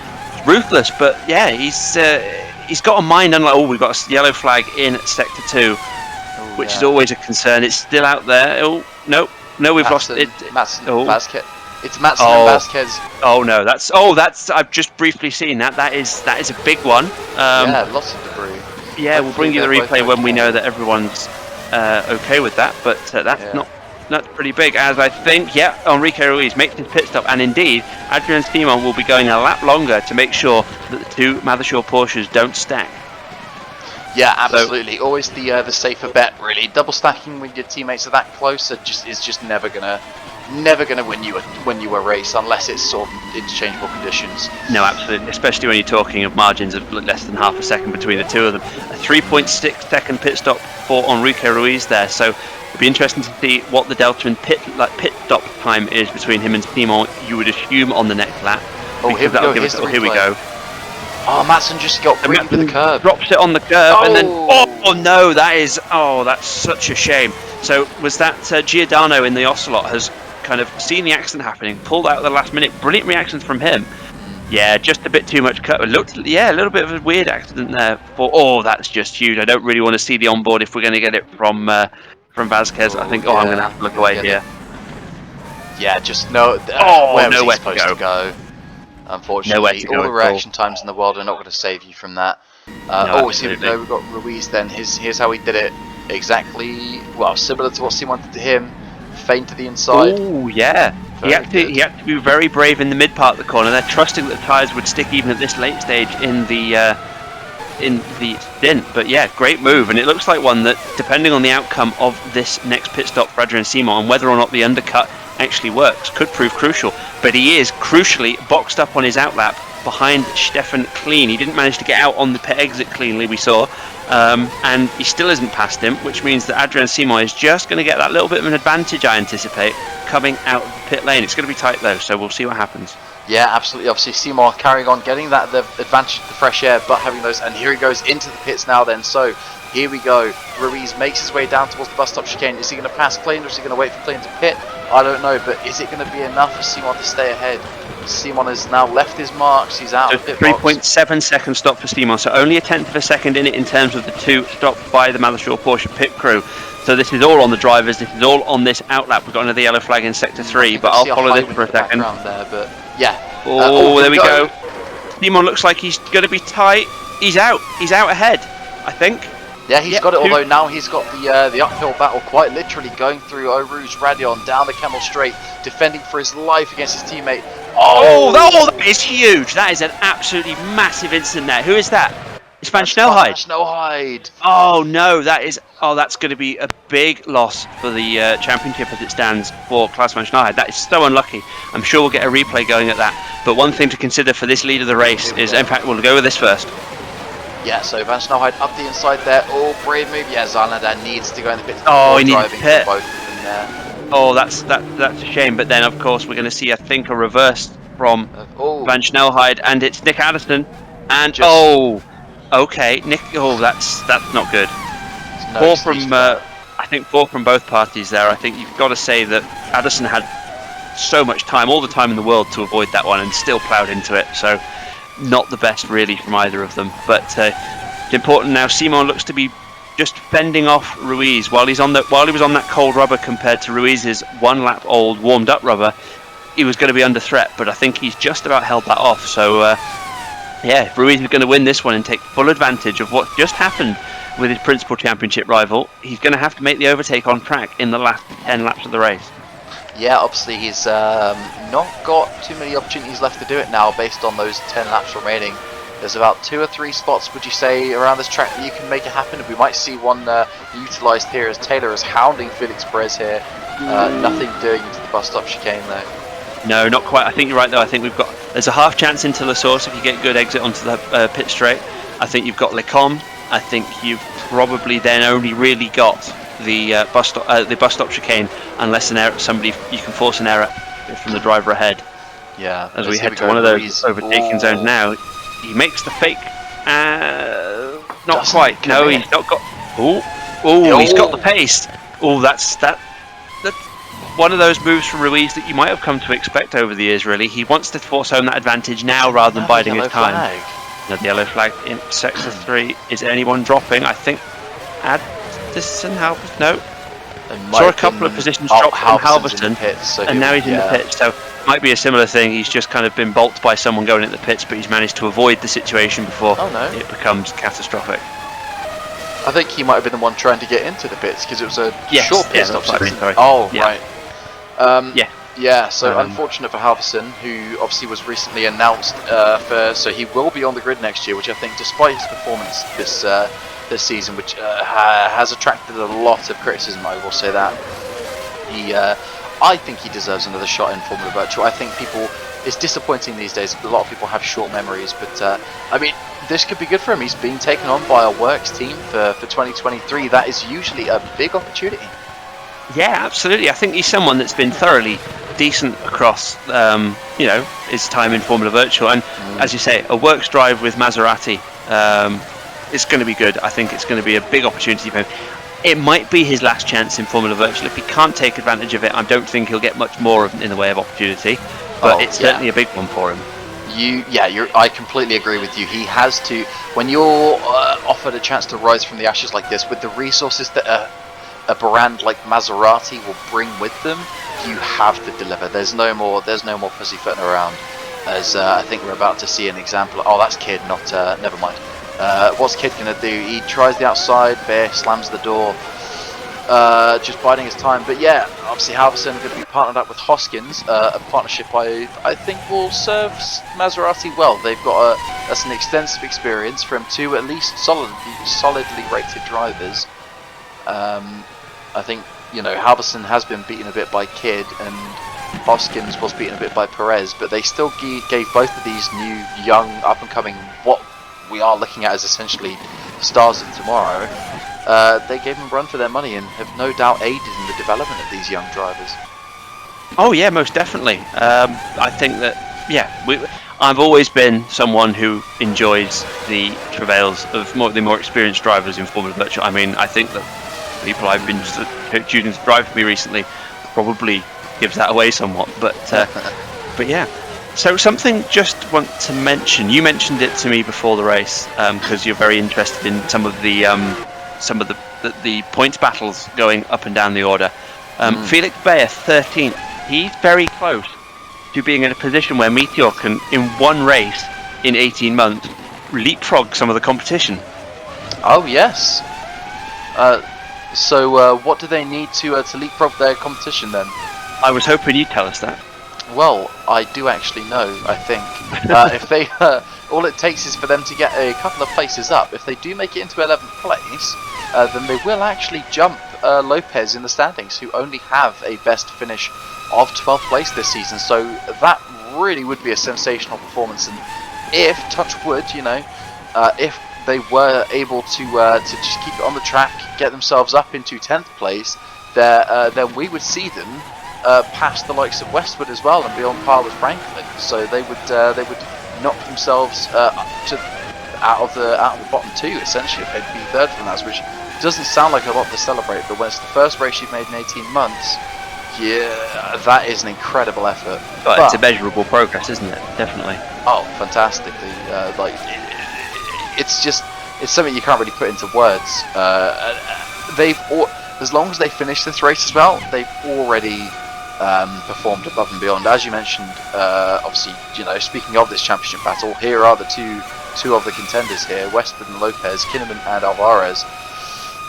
ruthless. But yeah, he's got a mind unlike... we've got a yellow flag in Sector 2, which is always a concern. It's still out there. No, we've lost it. Vasquez. It's Matson and Vasquez. That's I've just briefly seen that. That is a big one. Lots of debris. Yeah, we'll bring you the replay when we know that everyone's okay with that. But that's pretty big. As I think, Enrique Ruiz makes his pit stop, and indeed, Adrian Simon will be going a lap longer to make sure that the two Mathershore Porsches don't stack. Yeah, absolutely. Always the safer bet, really. Double stacking when your teammates are that close is just never gonna win you a race unless it's sort of interchangeable conditions. No, absolutely. Especially when you're talking of margins of less than half a second between the two of them. A 3.6 second pit stop for Enrique Ruiz there. So it'll be interesting to see what the delta in pit stop time is between him and Simon. You would assume on the next lap. Here we go. Oh, Matson just got green for the curb. Drops it on the curb and then... that's such a shame. So was that Giordano in the Ocelot has kind of seen the accident happening, pulled out at the last minute. Brilliant reactions from him. Yeah, just a bit too much cut. A little bit of a weird accident there. That's just huge. I don't really want to see the onboard if we're going to get it from Vasquez. I think, I'm going to have to look away here. Yeah, just no. Where was he supposed to go? Unfortunately, all the reaction times in the world are not going to save you from that. Here we go. We've got Ruiz then. Here's how he did it. Exactly, similar to what Simon did to him. Feint to the inside. Oh, yeah. He had to be very brave in the mid part of the corner. They're trusting that the tyres would stick even at this late stage in the stint. But yeah, great move. And it looks like one that, depending on the outcome of this next pit stop for Adrian Simon and whether or not the undercut actually works, could prove crucial. But he is crucially boxed up on his outlap behind Stefan Clean. He didn't manage to get out on the pit exit cleanly, we saw, and he still isn't past him, which means that Adrian Simon is just going to get that little bit of an advantage, I anticipate, coming out of the pit lane. It's going to be tight though, so we'll see what happens. Yeah, absolutely. Obviously, Simon carrying on, getting the advantage of the fresh air, but having those, and here he goes into the pits now then. So here we go. Ruiz makes his way down towards the bus stop chicane. Is he going to pass Clean, or is he going to wait for Clean to pit? I don't know, but is it going to be enough for Simon to stay ahead? Simon has now left his marks. He's out of the pit box. 3.7 second stop for Simon, so only a tenth of a second in it in terms of the two stopped by the Mathershore Porsche pit crew. So this is all on the drivers. This is all on this outlap. We've got another yellow flag in Sector 3, but I'll follow this for a second. There, but yeah. There we go. Simon looks like he's going to be tight. He's out ahead, I think. Yeah, he's got it, although now he's got the uphill battle quite literally going through Eau Rouge Radion down the Camel Straight, defending for his life against his teammate. Oh, that is huge. That is an absolutely massive incident there. Who is that? It's Van Snelheid. Snelheid. Oh no, that's going to be a big loss for the championship as it stands for Klaus Van Snelheid. That is so unlucky. I'm sure we'll get a replay going at that. But one thing to consider for this lead of the race is, in fact, we'll go with this first. Yeah, so Van Snelheid up the inside there. Oh, brave move. Yeah, Zaalander needs to go in the pits. Oh, he needs to pit. Both of them there. Oh, that's a shame. But then, of course, we're going to see, I think, a reverse from Van Snelheid, and it's Nick Addison. And okay, Nick. Oh, that's not good. No I think four from both parties there. I think you've got to say that Addison had so much time, all the time in the world, to avoid that one, and still ploughed into it. So, not the best really from either of them. But it's important now. Simon looks to be just fending off Ruiz while he was on that cold rubber compared to Ruiz's 1 lap old warmed up rubber. He was going to be under threat, but I think he's just about held that off. So yeah, Ruiz is going to win this one and take full advantage of what just happened with his principal championship rival. He's going to have to make the overtake on track in the last 10 laps of the race. Yeah, obviously he's not got too many opportunities left to do it now based on those 10 laps remaining. There's about 2 or 3 spots, would you say, around this track that you can make it happen? We might see one utilised here as Taylor is hounding Felix Perez here. Nothing doing into the bus stop chicane though. No, not quite. I think you're right though. I think there's a half chance into La Source if you get good exit onto the pit straight. I think you've got Lecombe. I think you've probably then only really got the bus stop chicane, unless somebody you can force an error from the driver ahead. Yeah. As we head to one of those overtaking zones now, he makes the fake. Not quite. No, he's not got. He's got the pace. That's one of those moves from Ruiz that you might have come to expect over the years. Really, he wants to force home that advantage now rather than biding his time. Now the yellow flag in sector 3. Is anyone dropping? I think Addison, Halverson. No. Saw a couple of positions drop from Halverson, and now he's in the pits. So might be a similar thing. He's just kind of been bolted by someone going in the pits, but he's managed to avoid the situation before it becomes catastrophic. I think he might have been the one trying to get into the pits because it was a short pit stop. Right. Yeah, so unfortunate for Halverson, who obviously was recently announced so he will be on the grid next year, which I think, despite his performance this season, which has attracted a lot of criticism, I will say that. I think he deserves another shot in Formula Virtual. I think it's disappointing these days. A lot of people have short memories, but I mean, this could be good for him. He's being taken on by a works team for 2023. That is usually a big opportunity. Yeah, absolutely. I think he's someone that's been thoroughly decent across, his time in Formula Virtual, and as you say, a works drive with Maserati. It's going to be good. I think it's going to be a big opportunity for him. It might be his last chance in Formula Virtual. If he can't take advantage of it, I don't think he'll get much more in the way of opportunity. But it's certainly a big one for him. I completely agree with you. He has to. When you're offered a chance to rise from the ashes like this, with the resources that a brand like Maserati will bring with them, you have to deliver. There's no more pussyfooting around. As I think we're about to see an example. Oh, that's Kid, not never mind. What's Kid gonna do? He tries the outside, Bear slams the door, just biding his time. But yeah, obviously Halverson going to be partnered up with Hoskins, a partnership I think will serve Maserati well. They've got that's an extensive experience from 2 at least solidly rated drivers. I think Halverson has been beaten a bit by Kidd, and Hoskins was beaten a bit by Perez, but they still gave both of these new, young, up-and-coming, what we are looking at as essentially stars of tomorrow. They gave them a run for their money and have no doubt aided in the development of these young drivers. Oh yeah, most definitely. I think that I've always been someone who enjoys the travails of the more experienced drivers in Formula Virtual. I mean, I think that people I've been choosing to drive for me recently probably gives that away somewhat, but yeah. So something just want to mention. You mentioned it to me before the race because you're very interested in some of the points battles going up and down the order. Felix Bayer, 13th. He's very close to being in a position where Meteor can, in one race, in 18 months leapfrog some of the competition. Oh yes. So what do they need to leapfrog their competition then? I was hoping you'd tell us that. Well, I do actually know. I think if they, all it takes is for them to get a couple of places up. If they do make it into 11th place, then they will actually jump Lopez in the standings, who only have a best finish of 12th place this season. So that really would be a sensational performance. And if, touch wood, if they were able to just keep it on the track, get themselves up into 10th place, then we would see them past the likes of Westwood as well and be on par with Franklin. So they would knock themselves out of the bottom two essentially if they'd be third from that, which doesn't sound like a lot to celebrate. But when it's the first race you've made in 18 months, yeah, that is an incredible effort. But it's a measurable progress, isn't it? Definitely. Oh, fantastically! It's something you can't really put into words. As long as they finish this race as well, they've already performed above and beyond. As you mentioned, obviously, speaking of this championship battle, here are the two of the contenders here: Westwood and Lopez, Kinnaman and Alvarez.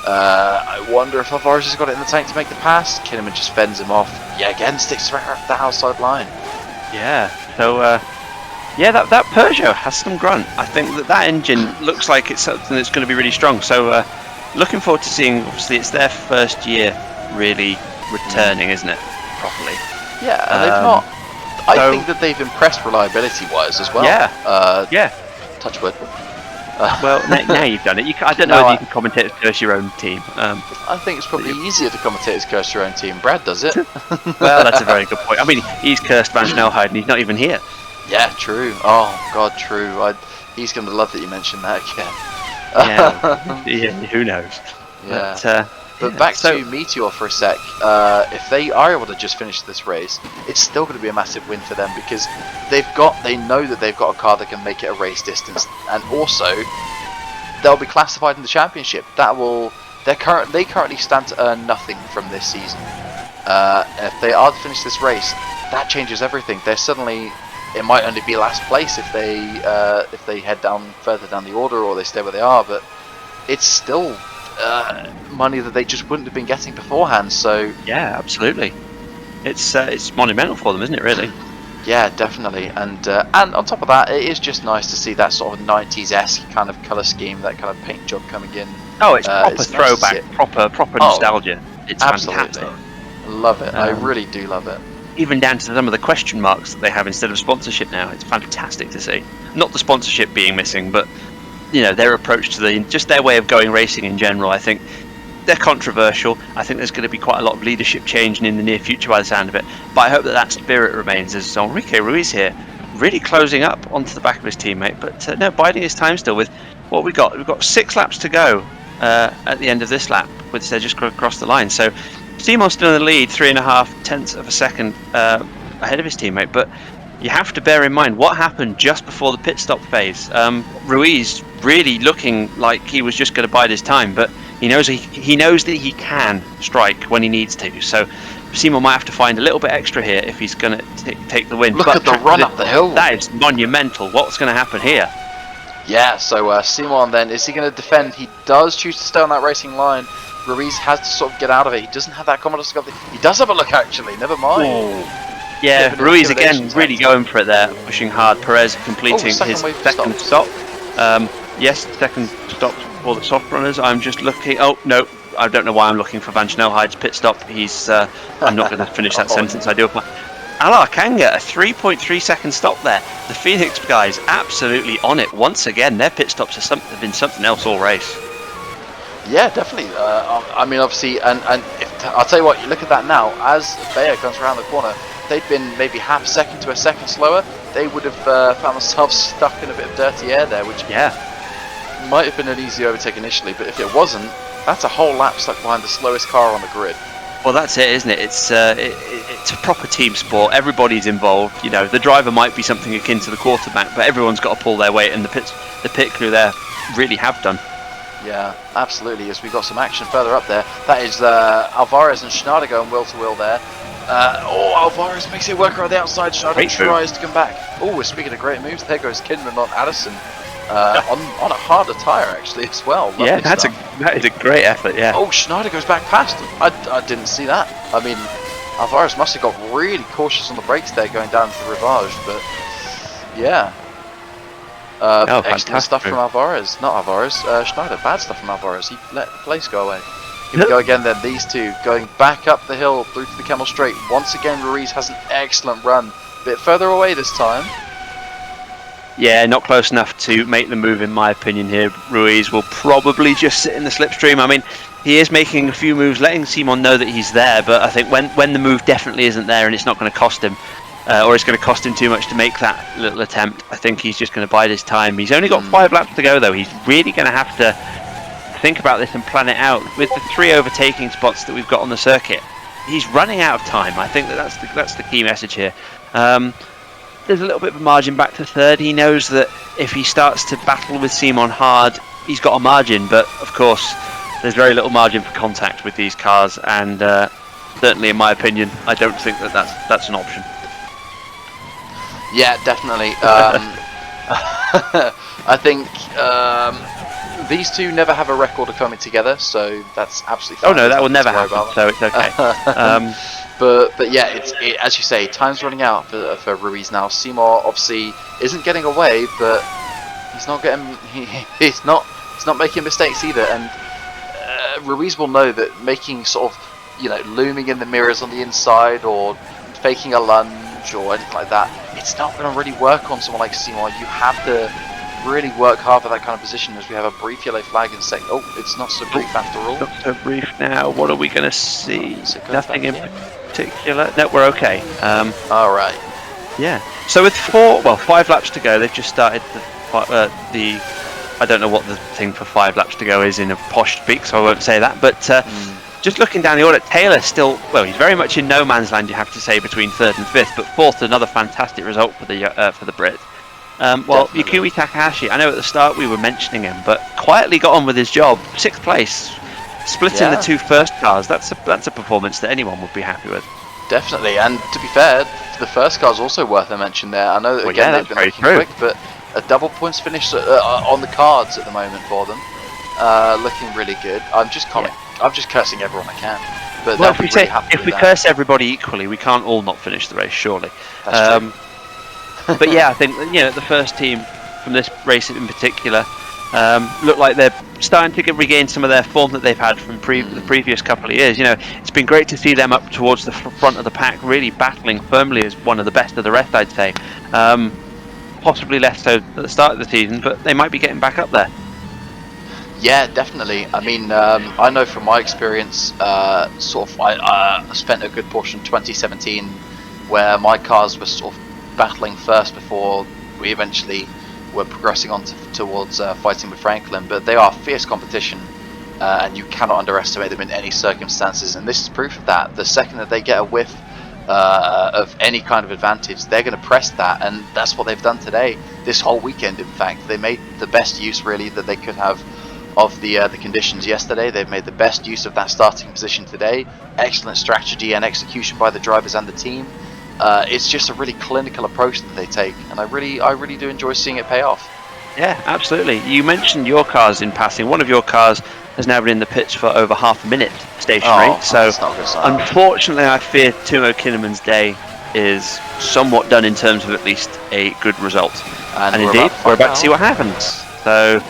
I wonder if Alvarez has got it in the tank to make the pass. Kinnaman just fends him off. Yeah, again, sticks to the outside line. Yeah. So. That Peugeot has some grunt. I think that engine looks like it's something that's going to be really strong. So looking forward to seeing. Obviously, it's their first year really returning, isn't it? Properly. Yeah, and they've not. I think that they've impressed reliability-wise as well. Yeah. Touch wood. Well, now you've done it. I don't know if you can commentate as curse your own team. I think it's probably easier to commentate as curse your own team. Brad does it. Well, that's a very good point. I mean, he's cursed Van Snelheid and he's not even here. Yeah, true. Oh, God, true. He's going to love that you mentioned that again. Yeah, who knows? Yeah. But back to Meteor for a sec. If they are able to just finish this race, it's still going to be a massive win for them because they know that they've got a car that can make it a race distance, and also they'll be classified in the championship. They currently stand to earn nothing from this season. If they are to finish this race, that changes everything. It might only be last place if they head further down the order or they stay where they are, but it's still money that they just wouldn't have been getting beforehand. So yeah, absolutely, it's monumental for them, isn't it? Really. Yeah, definitely, and on top of that, it is just nice to see that sort of 90s-esque kind of colour scheme, that kind of paint job coming in. Oh, it's proper throwback, proper nostalgia. It's absolutely fantastic. Love it. I really do love it. Even down to some of the question marks that they have instead of sponsorship now. It's fantastic to see. Not the sponsorship being missing, but their approach to just their way of going racing in general. I think they're controversial. I think there's going to be quite a lot of leadership change in the near future by the sound of it. But I hope that spirit remains as Enrique Ruiz here, really closing up onto the back of his teammate. But no, biding his time still with what we got. We've got 6 laps to go at the end of this lap, with they just across the line. So Simon's still in the lead, 3.5 tenths of a second ahead of his teammate. But you have to bear in mind what happened just before the pit stop phase. Ruiz really looking like he was just going to bide his time, but he knows that he can strike when he needs to. So Simon might have to find a little bit extra here if he's going to take the win. Look at the run up the hill. That is monumental. What's going to happen here? Yeah, so Simon then, is he going to defend? He does choose to stay on that racing line. Ruiz has to sort of get out of it. He doesn't have that Commodore Scully. He does have a look, actually. Never mind. Ooh. Yeah, Ruiz again really going for it there, pushing hard. Perez completing his second stop. Yes, second stop for the soft runners. I'm just looking. Oh no, I don't know why I'm looking for Van Snelheid's pit stop. He's. I'm not going to finish that sentence. I do. Alar Kanga, a 3.3 second stop there. The Phoenix guys absolutely on it once again. Their pit stops have been something else all race. Yeah, definitely. I mean, obviously, and I'll tell you what. You look at that now. As Bayer comes around the corner, if they'd been maybe half a second to a second slower, they would have found themselves stuck in a bit of dirty air there, which might have been an easy overtake initially. But if it wasn't, that's a whole lap stuck behind the slowest car on the grid. Well, that's it, isn't it? It's a proper team sport. Everybody's involved. The driver might be something akin to the quarterback, but everyone's got to pull their weight, and the pit crew there really have done. Yeah, absolutely. As we got some action further up there, that is Alvarez and Schneider going wheel to wheel there. Alvarez makes it work around the outside. Schneider tries to come back. Oh, speaking of great moves, there goes Kinman on Addison. On a harder tyre actually as well. Lovely that is a great effort. Yeah. Oh, Schneider goes back past him. I didn't see that. I mean, Alvarez must have got really cautious on the brakes there going down to the Rivage, but yeah. Excellent stuff from Alvarez. Not Alvarez, Schneider. Bad stuff from Alvarez. He let the place go away. Here we go again then, these two going back up the hill through to the Camel Straight. Once again, Ruiz has an excellent run. A bit further away this time. Yeah, not close enough to make the move in my opinion here. Ruiz will probably just sit in the slipstream. I mean, he is making a few moves, letting Simon know that he's there, but I think when the move definitely isn't there and it's not going to cost him, or it's going to cost him too much to make that little attempt, I think he's just going to bide his time. He's only got 5 laps to go though. He's really going to have to think about this and plan it out. With the 3 overtaking spots that we've got on the circuit, he's running out of time. I think that's the key message here. There's a little bit of a margin back to third. He knows that if he starts to battle with Simon hard, he's got a margin, but of course there's very little margin for contact with these cars, and certainly in my opinion I don't think that's an option. Yeah, definitely. I think these two never have a record of coming together, so that's absolutely fine. Oh no, that will never happen, so it's okay. But yeah, as you say, time's running out for Ruiz now. Seymour obviously isn't getting away, but he's not getting he's not making mistakes either. And Ruiz will know that making sort of looming in the mirrors on the inside or faking a lunge or anything like that, it's not going to really work on someone like Seymour. You have to really work hard for that kind of position, as we have a brief yellow flag in second. Oh, it's not so brief after all. Not so brief now. What are we going to see? Nothing in particular. No, we're okay. All right. Yeah. So with 5 laps to go, they've just started the I don't know what the thing for 5 laps to go is in a posh speak, so I won't say that. But just looking down the order, Taylor still, he's very much in no man's land, you have to say, between 3rd and 5th, but 4th, another fantastic result for the Brit. Yukui Takahashi, I know at the start we were mentioning him, but quietly got on with his job. 6th place, splitting the 2 first cars. That's a performance that anyone would be happy with. Definitely, and to be fair, the first car's also worth a mention there. I know that they've been looking quick, but a double points finish on the cards at the moment for them, looking really good. I'm just cursing everyone I can. But if we curse everybody equally, we can't all not finish the race, surely. That's true. But yeah, I think the first team from this race in particular look like they're starting to regain some of their form that they've had from the previous couple of years. It's been great to see them up towards the front of the pack, really battling firmly as one of the best of the rest, I'd say. Possibly less so at the start of the season, but they might be getting back up there. Yeah, definitely. I mean, I know from my experience, I spent a good portion of 2017 where my cars were sort of battling first before we eventually were progressing on towards fighting with Franklin. But they are fierce competition, and you cannot underestimate them in any circumstances. And this is proof of that. The second that they get a whiff of any kind of advantage, they're going to press that, and that's what they've done today. This whole weekend, in fact, they made the best use really that they could have of the conditions yesterday. They've made the best use of that starting position today. Excellent strategy and execution by the drivers and the team. It's just a really clinical approach that they take, and I really do enjoy seeing it pay off. Yeah, absolutely. You mentioned your cars in passing. One of your cars has now been in the pits for over half a minute stationary. So unfortunately, I fear Timo Kinnaman's day is somewhat done in terms of at least a good result. And indeed, we're about to see what happens. So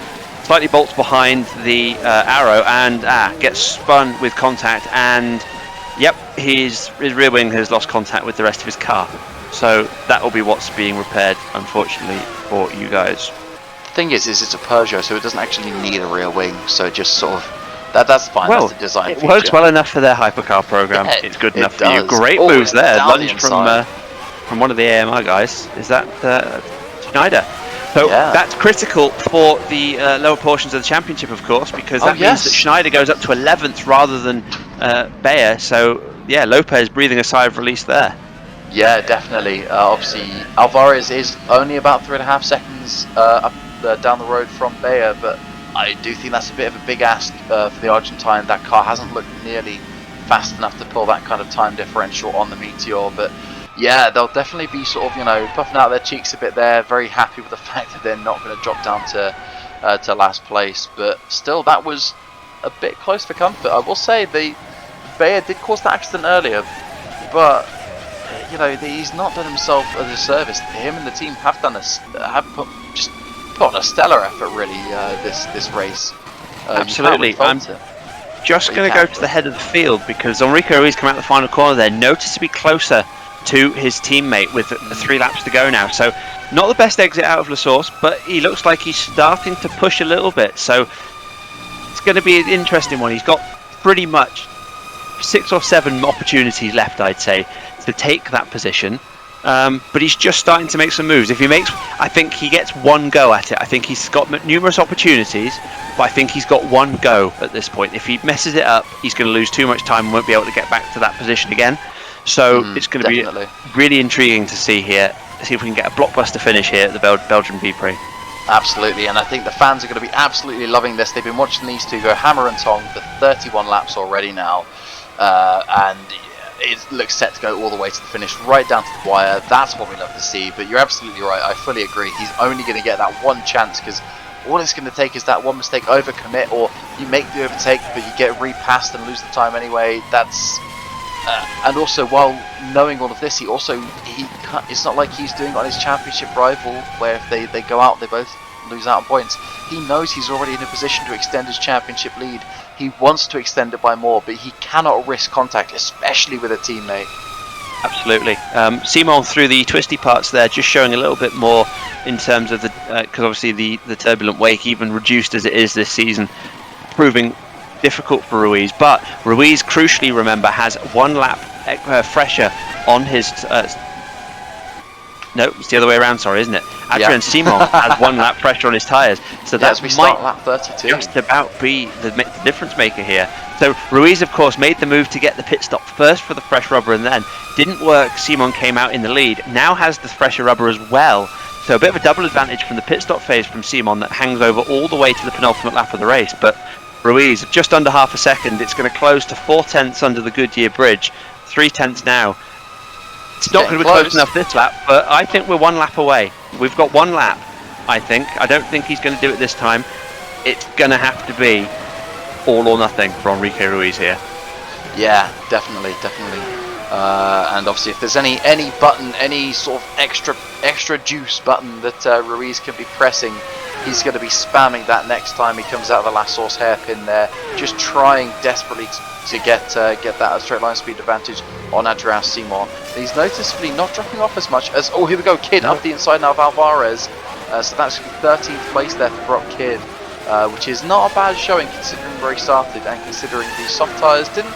slightly bolts behind the arrow and gets spun with contact, and yep, his rear wing has lost contact with the rest of his car. So that will be what's being repaired, unfortunately, for you guys. The thing is it's a Peugeot, so it doesn't actually need a rear wing, so just sort of that's fine. Well, that's the design it feature. Works well enough for their hypercar program. Yeah, it's good enough for does. you. Great moves there. Lunge inside. from one of the AMR guys. Is that Schneider? So that's critical for the lower portions of the championship, of course, because that means that Schneider goes up to 11th rather than Bayer. So yeah, Lopez breathing a sigh of release there. Yeah, definitely. Obviously, Alvarez is only about 3.5 seconds up down the road from Bayer, but I do think that's a bit of a big ask for the Argentine. That car hasn't looked nearly fast enough to pull that kind of time differential on the Meteor. But yeah, they'll definitely be sort of, you know, puffing out their cheeks a bit there, very happy with the fact that they're not going to drop down to last place. But still, that was a bit close for comfort. I will say Bayer did cause that accident earlier, but you know, he's not done himself a disservice. Him and the team have just put on a stellar effort, really, this race. Absolutely. I'm just going to go to the head of the field because Enrique Ruiz come out the final corner there, noticed to be closer to his teammate with 3 laps to go now. So not the best exit out of La Source, but he looks like he's starting to push a little bit. So it's going to be an interesting one. He's got pretty much 6 or 7 opportunities left, I'd say, to take that position. But he's just starting to make some moves. If he makes, I think he gets one go at it. I think he's got numerous opportunities, but I think he's got one go at this point. If he messes it up, he's going to lose too much time and won't be able to get back to that position again. So it's going to be really intriguing to see here. See if we can get a blockbuster finish here at the Belgian V-Prix. Absolutely, and I think the fans are going to be absolutely loving this. They've been watching these two go hammer and tong for 31 laps already now, and it looks set to go all the way to the finish, right down to the wire. That's what we love to see. But you're absolutely right, I fully agree. He's only going to get that one chance, because all it's going to take is that one mistake, overcommit, or you make the overtake but you get repassed and lose the time anyway. That's and also, while knowing all of this, it's not like he's doing it on his championship rival, where if they go out, they both lose out on points. He knows he's already in a position to extend his championship lead. He wants to extend it by more, but he cannot risk contact, especially with a teammate. Absolutely. Simon through the twisty parts there, just showing a little bit more in terms of the, because obviously the turbulent wake, even reduced as it is this season, proving difficult for Ruiz. But Ruiz, crucially, remember, has 1 lap fresher on his. No, it's the other way around, sorry, isn't it? Adrian Simon has 1 lap pressure on his tyres, so that might lap 32. Just about be the difference maker here. So Ruiz, of course, made the move to get the pit stop first for the fresh rubber, and then didn't work. Simon came out in the lead. Now has the fresher rubber as well. So a bit of a double advantage from the pit stop phase from Simon that hangs over all the way to the penultimate lap of the race. But Ruiz, just under half a second. It's going to close to 4/10 under the Goodyear Bridge. 3/10 now. It's not going to be close enough this lap, but I think we're 1 lap away. We've got 1 lap, I think. I don't think he's going to do it this time. It's going to have to be all or nothing for Enrique Ruiz here. Yeah, definitely. And obviously, if there's any button, any sort of extra juice button that Ruiz can be pressing, he's going to be spamming that next time he comes out of the last source hairpin there, just trying desperately to get that straight line speed advantage on Adrian Simon. He's noticeably not dropping off as much as, oh, here we go, Kidd up the inside now of Alvarez. So that's 13th place there for Brock Kidd, which is not a bad showing considering where he started and considering the soft tyres didn't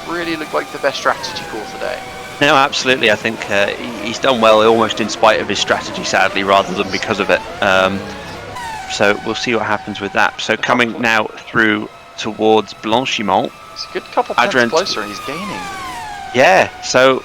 really look like the best strategy call today. No, absolutely. I think he's done well almost in spite of his strategy, sadly, rather than because of it. So we'll see what happens with that. So coming now through towards Blanchimont. It's a good couple of tenths closer and he's gaining. Yeah, so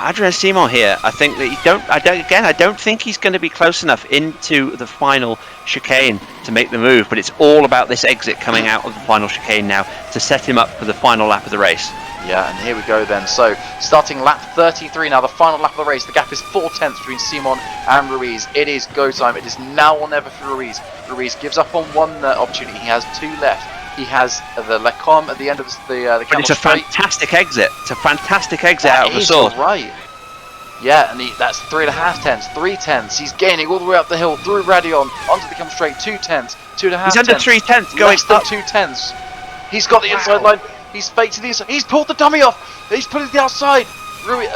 Adrian Simon here, I think that I don't think he's going to be close enough into the final chicane to make the move, but it's all about this exit coming out of the final chicane now to set him up for the final lap of the race. Yeah, and here we go then. So, starting lap 33 now, the final lap of the race. The gap is 4/10 between Simon and Ruiz. It is go time. It is now or never for Ruiz. Ruiz gives up on 1 opportunity. He has 2 left. He has the Lecom at the end of the But it's a fantastic exit. It's a fantastic exit out of the source. Right. Yeah, and that's 3.5 tenths, 3 tenths. He's gaining all the way up the hill through Radion onto the come straight. 2 tenths, 2.5. He's under 3 tenths, going less than 2 tenths. He's got the inside line. He's faked to the inside. He's pulled the dummy off. He's put it to the outside.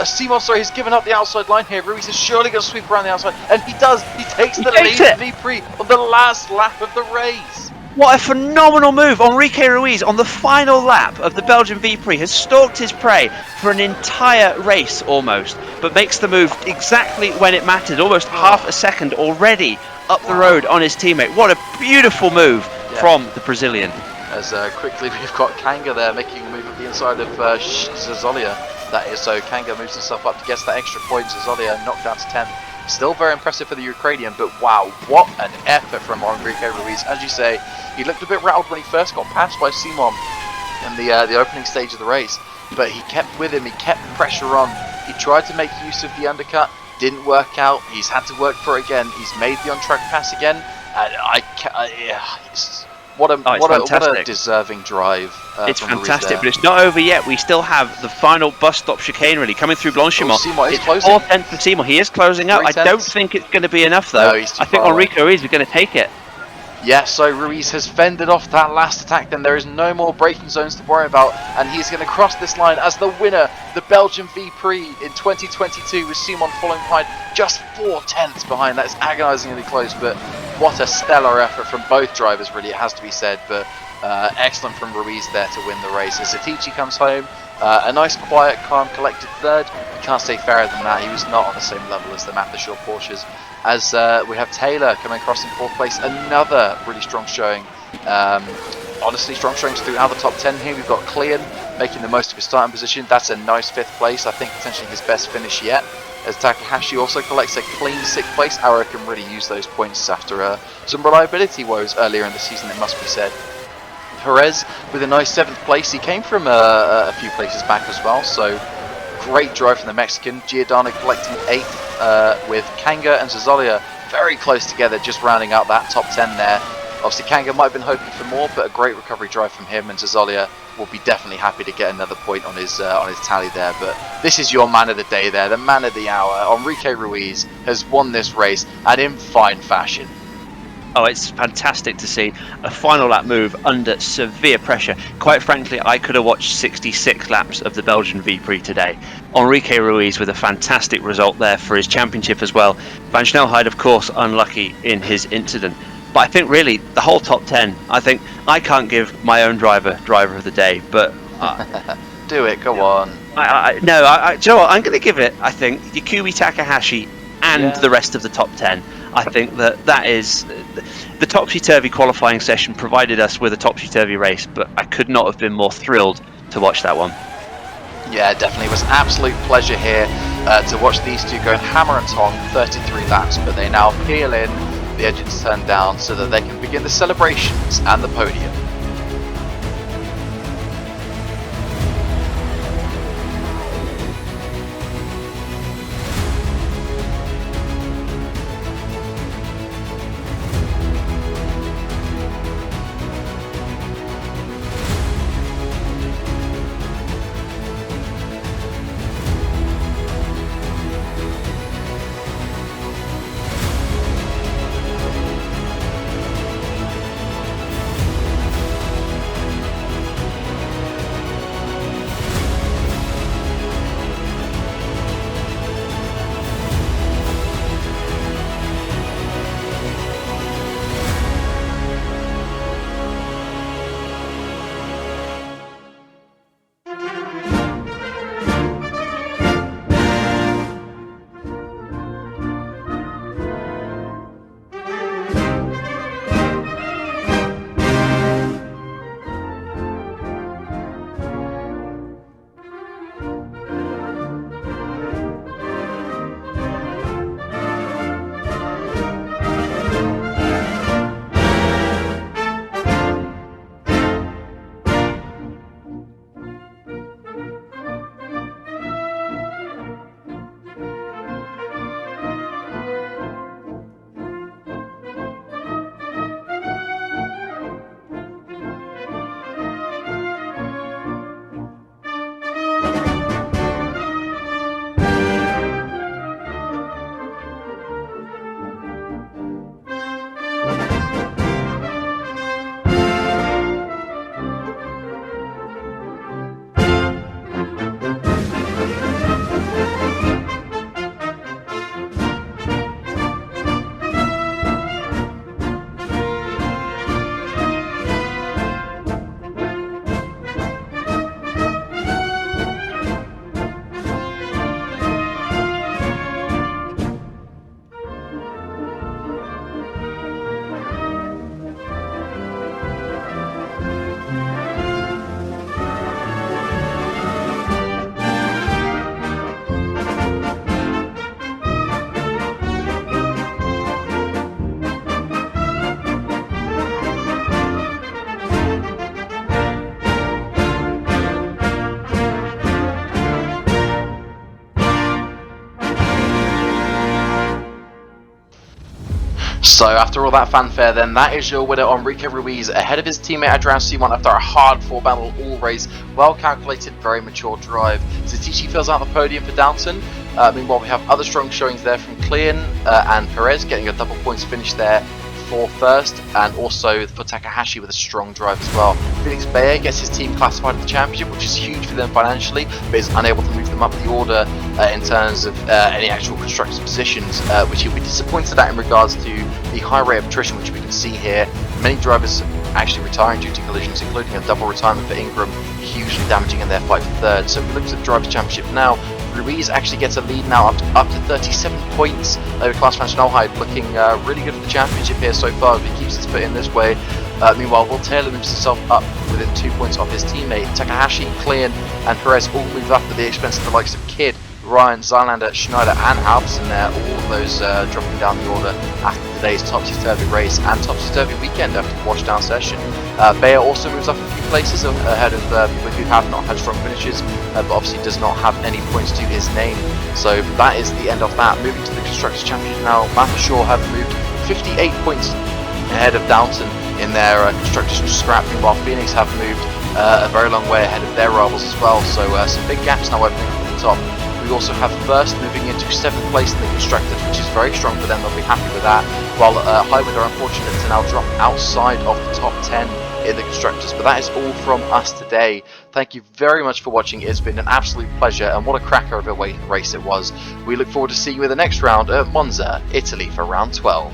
Simon, has given up the outside line here. Ruiz is surely going to sweep around the outside, and he does. He takes the lead of V-Prix on the last lap of the race. What a phenomenal move! Enrique Ruiz on the final lap of the Belgian V-Prix has stalked his prey for an entire race almost, but makes the move exactly when it mattered, almost half a second already up the road on his teammate. What a beautiful move from the Brazilian. As quickly we've got Kanga there making a move at the inside of Zazolia. That is, so Kanga moves himself up to get that extra point. Zazolia knocked down to 10. Still very impressive for the Ukrainian, but wow, what an effort from Enrique Ruiz. As you say, he looked a bit rattled when he first got passed by Simon in the opening stage of the race. but he kept with him, he kept pressure on. He tried to make use of the undercut, didn't work out. He's had to work for it again. He's made the on-track pass again. And what a deserving drive. It's from fantastic, but it's not over yet. We still have the final bus stop chicane really coming through Blanchimont. It's 4 tenths for Seymour. He is closing up. I don't think it's going to be enough though. No, I think Enrico Ruiz is going to take it. Yeah, so Ruiz has fended off that last attack, then there is no more braking zones to worry about, and he's going to cross this line as the winner, the Belgian V-Prix in 2022, with Simon following behind just 4 tenths behind. That's agonisingly close, but what a stellar effort from both drivers, really, it has to be said, but excellent from Ruiz there to win the race. As Satici comes home, a nice, quiet, calm, collected third. You can't say fairer than that. He was not on the same level as the Mathershore Porsches. As we have Taylor coming across in 4th place, another really strong showing. Honestly, strong showings throughout the top 10 here. We've got Cleon making the most of his starting position. That's a nice 5th place. I think potentially his best finish yet. As Takahashi also collects a clean 6th place. Arrow can really use those points after some reliability woes earlier in the season, it must be said. Perez with a nice 7th place. He came from a few places back as well, so great drive from the Mexican. Giordano collecting 8th with Kanga and Zazolia very close together, just rounding out that top 10 there. Obviously Kanga might have been hoping for more, but a great recovery drive from him, and Zazolia will be definitely happy to get another point on his tally there. But this is your man of the day there, the man of the hour. Enrique Ruiz has won this race, and in fine fashion. Oh, it's fantastic to see a final lap move under severe pressure. Quite frankly, I could have watched 66 laps of the Belgian V-Prix today. Enrique Ruiz with a fantastic result there for his championship as well. Van Snelheid, of course, unlucky in his incident. But I think really the whole top 10, I think I can't give my own driver of the day, but... Do it, go on. Do you know what? I'm going to give it, I think, Yukumi Takahashi and the rest of the top 10. I think that is the topsy-turvy qualifying session provided us with a topsy-turvy race, but I could not have been more thrilled to watch that one. Yeah, definitely. It was an absolute pleasure here to watch these two go hammer and tong 33 laps, but they now peel in, the engines turn down so that they can begin the celebrations and the podium. So after all that fanfare then, that is your winner, Enrique Ruiz, ahead of his teammate Adrian Simon after a hard-fought battle all race. Well calculated, very mature drive. Zetici fills out the podium for Downton. Meanwhile, we have other strong showings there from Klein and Perez getting a double points finish there for first, and also for Takahashi with a strong drive as well. Felix Bayer gets his team classified in the championship, which is huge for them financially, but is unable to move them up the order in terms of any actual constructors positions, which he'll be disappointed at in regards to the high rate of attrition, which we can see here. Many drivers actually retiring due to collisions, including a double retirement for Ingram, hugely damaging in their fight for third. So if we look at the Drivers' Championship now, Ruiz actually gets a lead now up to 37 points over Klaas van Snelheid, looking really good for the championship here so far if he keeps his foot in this way. Meanwhile, Will Taylor moves himself up within 2 points of his teammate. Takahashi, Klein and Perez all move up at the expense of the likes of Kidd, Ryan, Zylander, Schneider and Alpson there, all of those dropping down the order after today's topsy-turvy race and topsy-turvy weekend after the washdown session. Bayer also moves up a few places ahead of people who have not had strong finishes, but obviously does not have any points to his name. So that is the end of that. Moving to the Constructors' Championship now, Matthew Shaw have moved 58 points ahead of Downton in their Constructors' Scrap, while Phoenix have moved a very long way ahead of their rivals as well. So some big gaps now opening up at the top. We also have First moving into 7th place in the Constructors, which is very strong for them. They'll be happy with that. While Highwood are unfortunate to now drop outside of the top 10 in the Constructors. But that is all from us today. Thank you very much for watching. It's been an absolute pleasure, and what a cracker of a race it was. We look forward to seeing you in the next round at Monza, Italy for round 12.